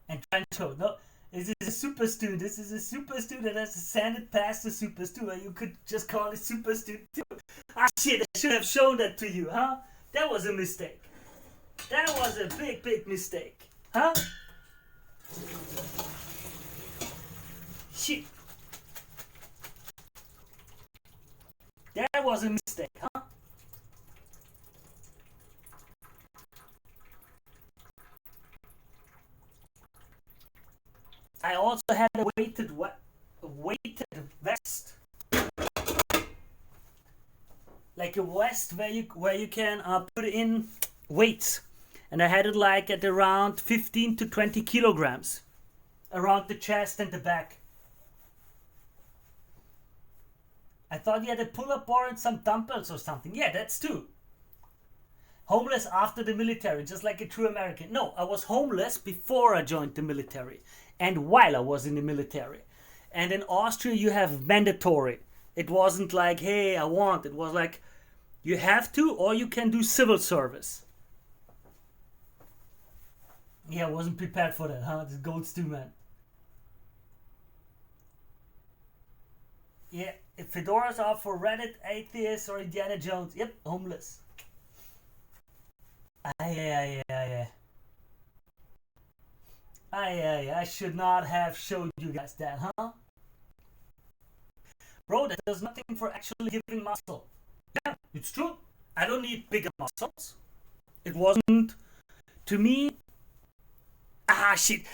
and Trencho, no, this is a super stew. This is a super stew that has ascended past the super stew, and you could just call it super stew too. Shit, I should have shown that to you, huh? That was a mistake. That was a big mistake, huh? Shit. That was a mistake, huh? I also had a weighted vest, like a vest where you can put in weights, and I had it like at around 15 to 20 kilograms around the chest and the back. I thought you had a pull-up bar and some dumbbells or something. Yeah, that's too. Homeless after the military, just like a true American. No, I was homeless before I joined the military and while I was in the military. And in Austria, you have mandatory. It wasn't like, hey, I want. It was like, you have to, or you can do civil service. Yeah, I wasn't prepared for that, huh? This gold stew, man. Yeah, if fedoras are for Reddit, atheists, or Indiana Jones. Yep, homeless. Yeah. I should not have showed you guys that, huh? Bro, that does nothing for actually giving muscle. Yeah, it's true. I don't need bigger muscles. It wasn't, to me, shit.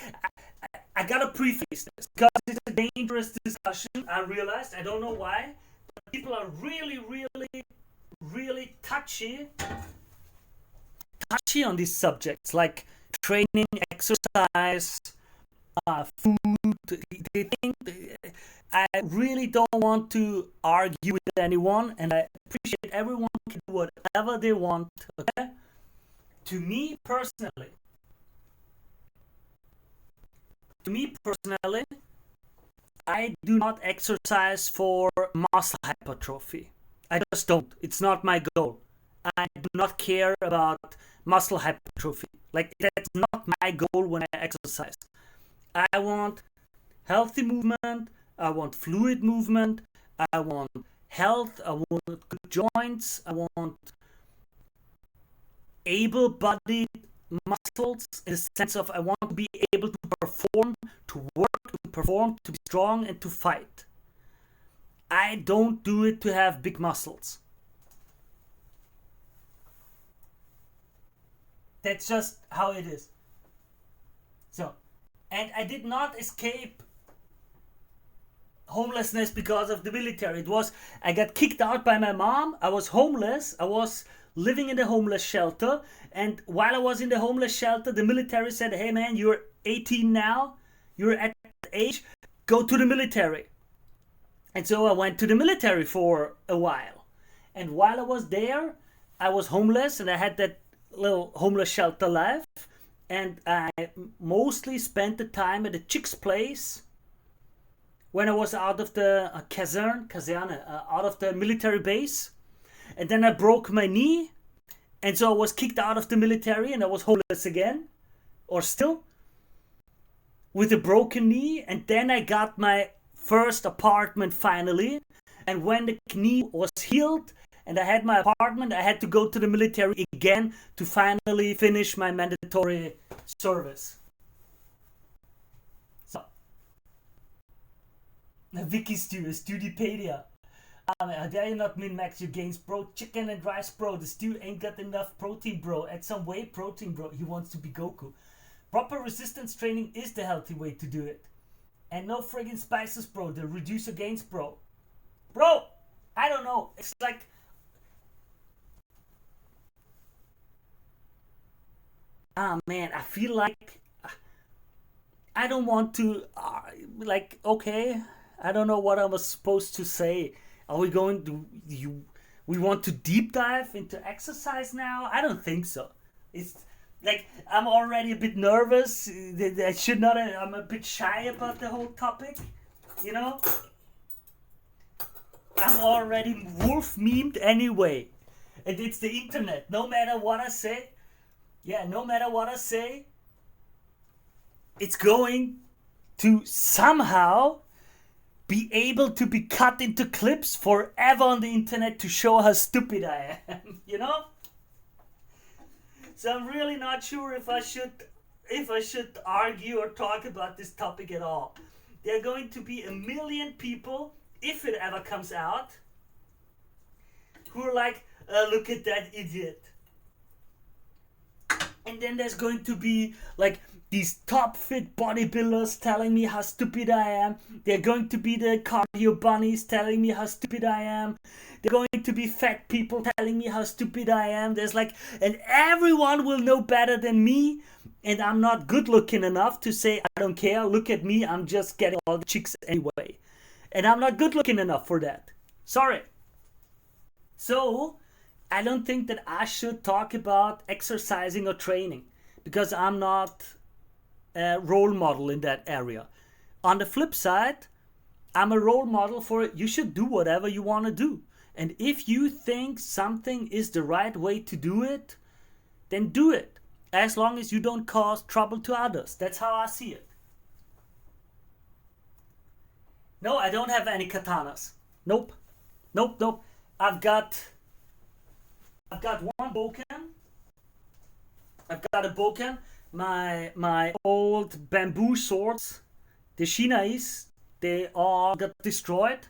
I gotta preface this because it's a dangerous discussion. I realized, I don't know why, but people are really touchy on these subjects, like training, exercise, food. They think, I really don't want to argue with anyone, and I appreciate everyone can do whatever they want. Okay, to me personally, I do not exercise for muscle hypertrophy. I just don't. It's not my goal. I do not care about muscle hypertrophy. Like, that's not my goal when I exercise. I want healthy movement. I want fluid movement. I want health. I want good joints. I want able-bodied muscles in the sense of I want to be able to perform, to work, to perform, to be strong, and to fight. I don't do it to have big muscles. That's just how it is. So, and I did not escape homelessness because of the military. It was, I got kicked out by my mom. I was homeless. I was living in the homeless shelter. And while I was in the homeless shelter, the military said, hey man, you're 18 now. You're at that age. Go to the military. And so I went to the military for a while. And while I was there, I was homeless and I had that little homeless shelter life, and I mostly spent the time at a chick's place when I was out of the kaserne, out of the military base, and then I broke my knee, And so I was kicked out of the military and I was homeless again, or still, with a broken knee. And then I got my first apartment finally. And when the knee was healed and I had my apartment, I had to go to the military again to finally finish my mandatory service. So, Wiki Stew, Studipedia. I dare you not min-max your gains, bro. Chicken and rice, bro. The stew ain't got enough protein, bro. Add some whey protein, bro. He wants to be Goku. Proper resistance training is the healthy way to do it. And no friggin' spices, bro. The reduce your gains, bro. Bro, I don't know. It's like... man, I feel like... I don't want to... like, okay. I don't know what I was supposed to say. Are we going to... we want to deep dive into exercise now? I don't think so. It's... like, I'm already a bit nervous. I should not... I'm a bit shy about the whole topic. You know? I'm already wolf memed anyway. And it's the internet. No matter what I say. Yeah, no matter what I say. It's going to somehow be able to be cut into clips forever on the internet to show how stupid I am. You know? So I'm really not sure if I should argue or talk about this topic at all. There are going to be 1 million people, if it ever comes out, who are like, look at that idiot. And then there's going to be like these top fit bodybuilders telling me how stupid I am. They're going to be the cardio bunnies telling me how stupid I am. They're going to be fat people telling me how stupid I am. There's like, and everyone will know better than me. And I'm not good looking enough to say, I don't care. Look at me. I'm just getting all the chicks anyway. And I'm not good looking enough for that. Sorry. So, I don't think that I should talk about exercising or training. Because I'm not a role model in that area. On the flip side, I'm a role model for you should do whatever you want to do. And if you think something is the right way to do it, then do it. As long as you don't cause trouble to others. That's how I see it. No, I don't have any katanas. Nope. I've got one boken. I've got a boken. My old bamboo swords, the Shinais, they all got destroyed.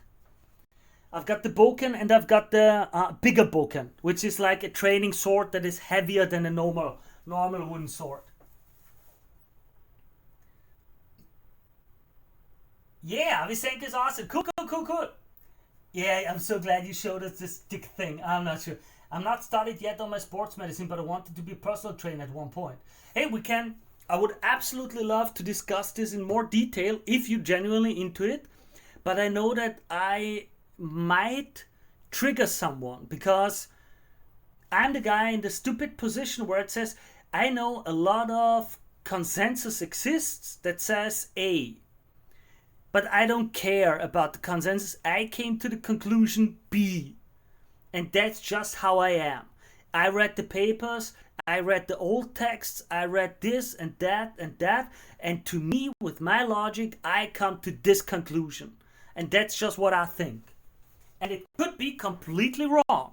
I've got the boken and I've got the bigger boken, which is like a training sword that is heavier than a normal wooden sword. Yeah, Visenka is awesome. Cool. Yeah, I'm so glad you showed us this stick thing. I'm not sure. I'm not started yet on my sports medicine, but I wanted to be a personal trainer at one point. Hey, I would absolutely love to discuss this in more detail if you're genuinely into it. But I know that I might trigger someone because I'm the guy in the stupid position where it says, I know a lot of consensus exists that says A. But I don't care about the consensus. I came to the conclusion B. And that's just how I am. I read the papers, I read the old texts, I read this and that and that. And to me, with my logic, I come to this conclusion. And that's just what I think. And it could be completely wrong.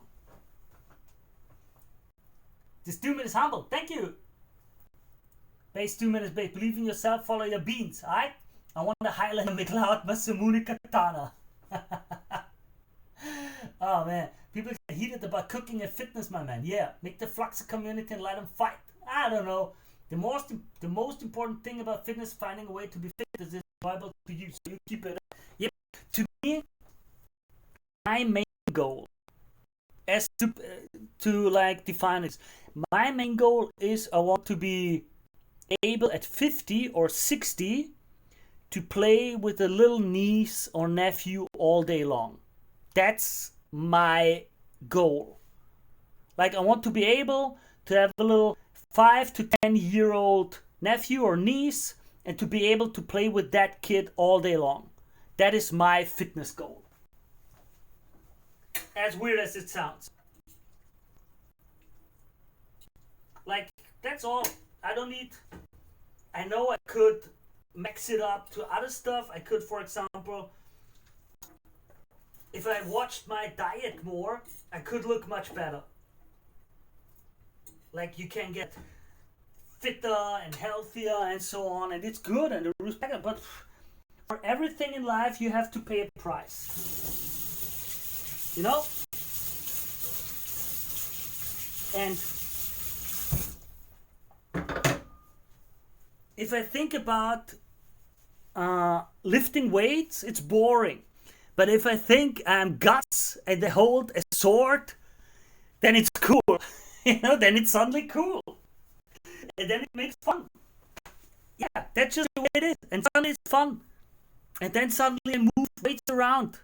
This 2 minutes humble. Thank you. Base 2 minutes base. Believe in yourself, follow your beans. Alright? I want the Highlander McLeod Masamune Katana. Oh man. People get heated about cooking and fitness, my man. Yeah. Make the Fluxer community and let them fight. I don't know. The most important thing about fitness, finding a way to be fit, is it's viable to you. So you keep it up. Yep. To me, my main goal, as to like define it, my main goal is I want to be able at 50 or 60 to play with a little niece or nephew all day long. That's my goal. Like I want to be able to have a little 5 to 10 year old nephew or niece and to be able to play with that kid all day long. That is my fitness goal. As weird as it sounds. Like, that's all. I don't need. I know I could mix it up to other stuff. I could, for example, if I watched my diet more, I could look much better. Like, you can get fitter and healthier and so on, and it's good and respected. But for everything in life, you have to pay a price. You know? And if I think about lifting weights, it's boring. But if I think I'm guts and they hold a sword, then it's cool. Then it's suddenly cool. And then it makes fun. Yeah, that's just the way it is. And suddenly it's fun. And then suddenly I move weights around.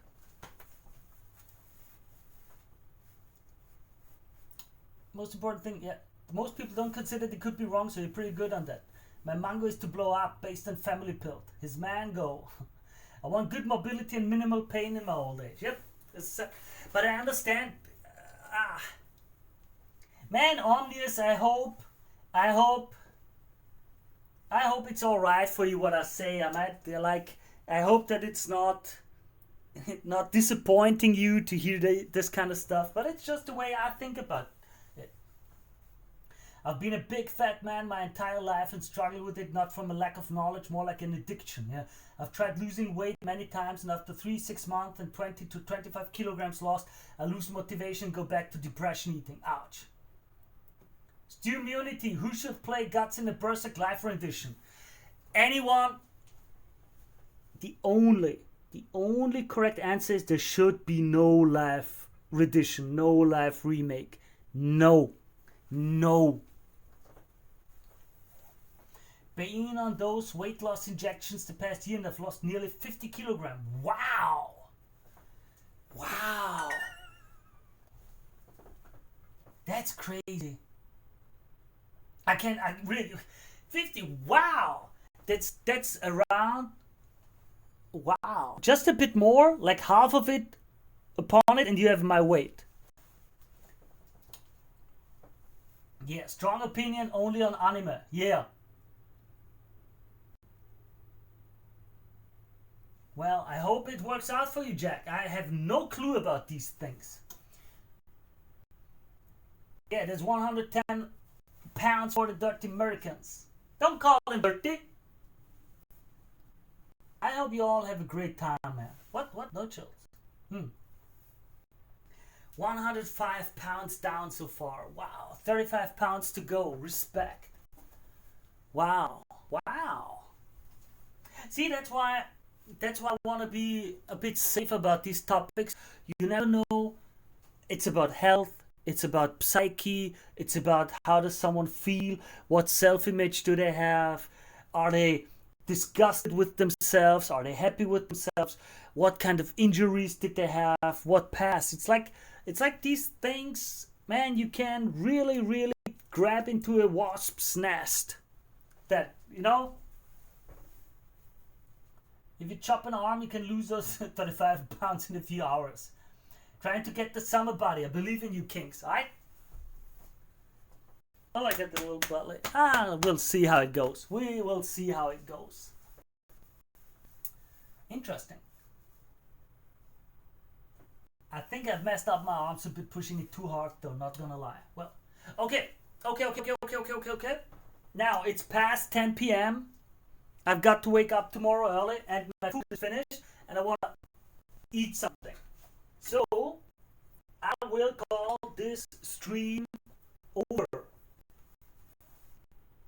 Most important thing, yeah. Most people don't consider they could be wrong, so you're pretty good on that. My mango is to blow up based on family build. His mango. I want good mobility and minimal pain in my old age. Yep. But I understand. Man, Omnius, I hope it's alright for you what I say. I hope that it's not disappointing you to hear this kind of stuff, but it's just the way I think about it. I've been a big fat man my entire life and struggled with it, not from a lack of knowledge, more like an addiction. Yeah, I've tried losing weight many times, and after 3-6 months and 20 to 25 kilograms lost, I lose motivation, go back to depression eating. Ouch. Stu Immunity, who should play Guts in the Berserk Live rendition? Anyone. The only correct answer is there should be no live rendition, no live remake. No. Been on those weight loss injections the past year and I've lost nearly 50 kilograms. Wow. That's crazy. I really 50. Wow. That's around. Wow. Just a bit more, like half of it upon it, and you have my weight. Yeah, strong opinion only on anime. Yeah. Well, I hope it works out for you, Jack. I have no clue about these things. Yeah, there's 110 pounds for the dirty Americans. Don't call him dirty. I hope you all have a great time, man. What? No chills. 105 pounds down so far. Wow. 35 pounds to go. Respect. Wow. See, that's why I want to be a bit safe about these topics. You never know. It's about health. It's about psyche. It's about how does someone feel? What self-image do they have? Are they disgusted with themselves? Are they happy with themselves? What kind of injuries did they have? What past? It's like these things, man, you can really grab into a wasp's nest. That, if you chop an arm, you can lose those 35 pounds in a few hours. Trying to get the summer body. I believe in you, kinks. Alright? Oh, I get the little belly. We'll see how it goes. We will see how it goes. Interesting. I think I've messed up my arms a bit, pushing it too hard, though, not gonna lie. Well, okay. Now, it's past 10 p.m. I've got to wake up tomorrow early, and my food is finished, and I want to eat something. So, I will call this stream over.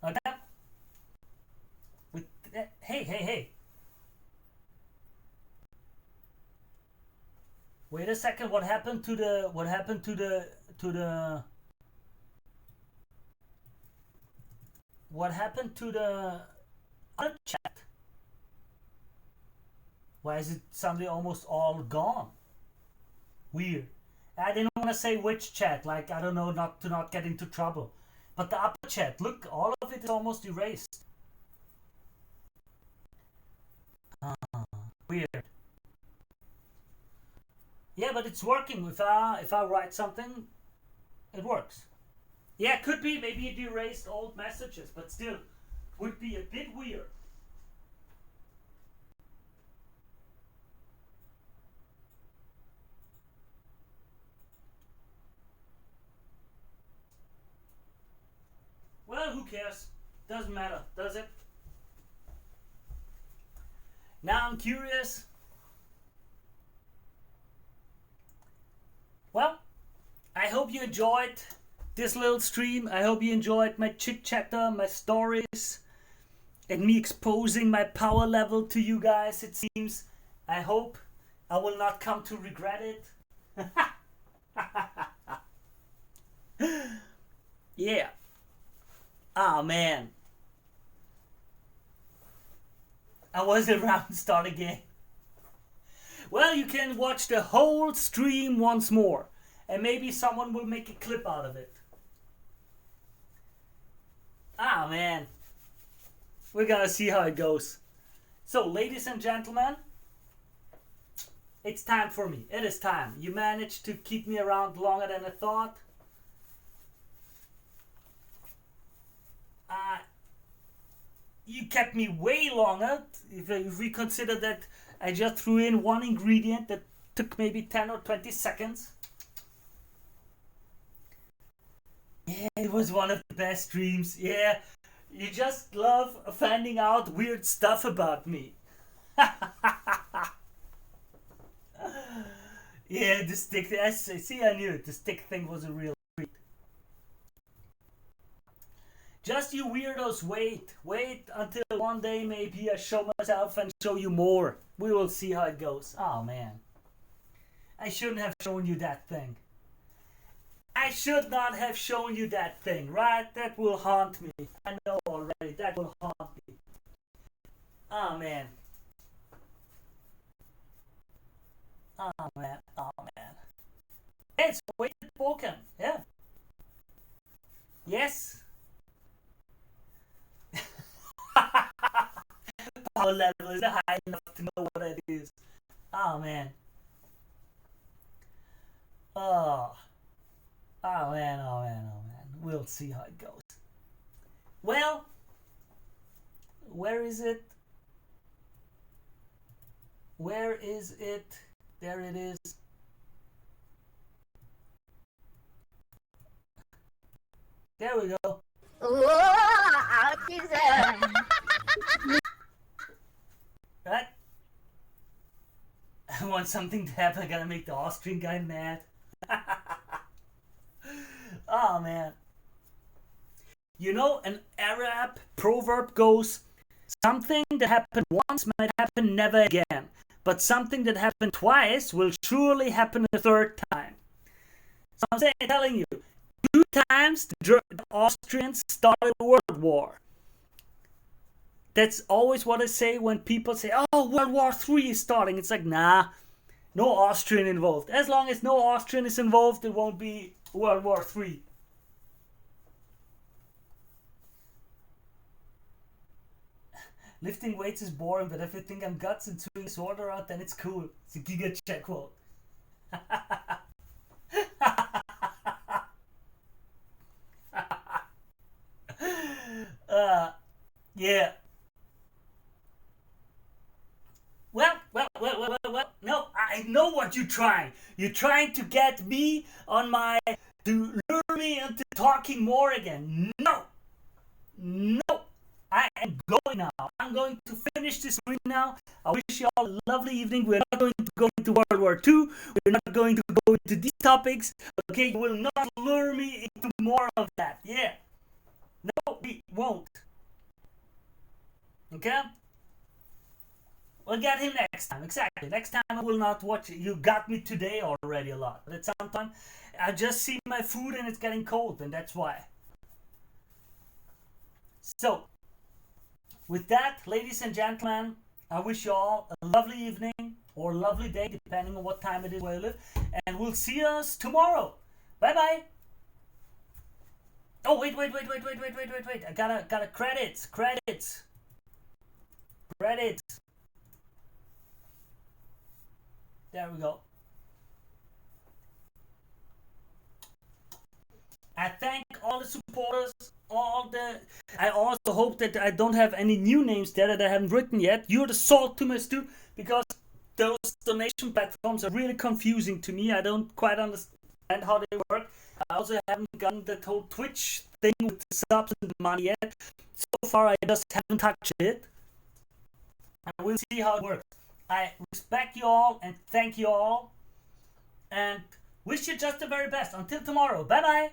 Okay? Hey. Wait a second, what happened to the other chat? Why is it suddenly almost all gone? Weird. I didn't want to say which chat, like, I don't know, not to get into trouble. But the upper chat, look, all of it is almost erased. Weird. Yeah, but it's working. If I write something, it works. Yeah, could be. Maybe it erased old messages, but still, would be a bit weird. Well, who cares? Doesn't matter, does it? Now I'm curious. Well, I hope you enjoyed this little stream. I hope you enjoyed my chit chatter, my stories, and me exposing my power level to you guys, it seems. I hope I will not come to regret it. Yeah. Ah, man. I was around start again. Well, you can watch the whole stream once more, and maybe someone will make a clip out of it. Ah, man. We're gonna see how it goes. So, ladies and gentlemen, it's time for me. It is time. You managed to keep me around longer than I thought. You kept me way longer. If we consider that I just threw in one ingredient that took maybe 10 or 20 seconds. Yeah, it was one of the best streams. Yeah, you just love finding out weird stuff about me. Yeah, the stick. See, I knew it. The stick thing was a real treat. Just you weirdos, wait until one day maybe I show myself and show you more. We will see how it goes. Oh man, I shouldn't have shown you that thing. I should not have shown you that thing, right? That will haunt me. I know already. That will haunt me. Oh man. Oh man. Oh man. It's weighted broken. Yeah. Yes. Power level is high enough to know what it is. Oh man. Oh. Oh man, oh man, oh man. We'll see how it goes. Well, where is it? Where is it? There it is. There we go. Right? I want something to happen. I gotta make the Austrian guy mad. Oh man. You know, an Arab proverb goes, something that happened once might happen never again, but something that happened twice will surely happen a third time. So I'm telling you, 2 times the Austrians started a world war. That's always what I say when people say, oh, World War III is starting. It's like, nah, no Austrian involved. As long as no Austrian is involved, it won't be World War III. Lifting weights is boring, but if you think I'm guts and doing this order out, then it's cool. It's a giga check quote. Yeah. Well. No, I know what you're trying. You're trying to get me on my... to lure me into talking more again. No. I am going now. I'm going to finish this stream now. I wish you all a lovely evening. We're not going to go into World War II. We're not going to go into these topics. Okay, you will not lure me into more of that. Yeah. No, we won't. Okay? We'll get him next time. Exactly. Next time I will not watch it. You got me today already a lot. But at some time, I just see my food and it's getting cold, and that's why. So, with that, ladies and gentlemen, I wish you all a lovely evening or lovely day, depending on what time it is where you live. And we'll see us tomorrow. Bye-bye. Oh, wait. I gotta credits. There we go. I thank all the supporters, all the. I also hope that I don't have any new names there that I haven't written yet. You're the salt to my stew, because those donation platforms are really confusing to me. I don't quite understand how they work. I also haven't gotten that whole Twitch thing with the subs and the money yet. So far, I just haven't touched it. And we'll see how it works. I respect you all and thank you all. And wish you just the very best. Until tomorrow. Bye bye.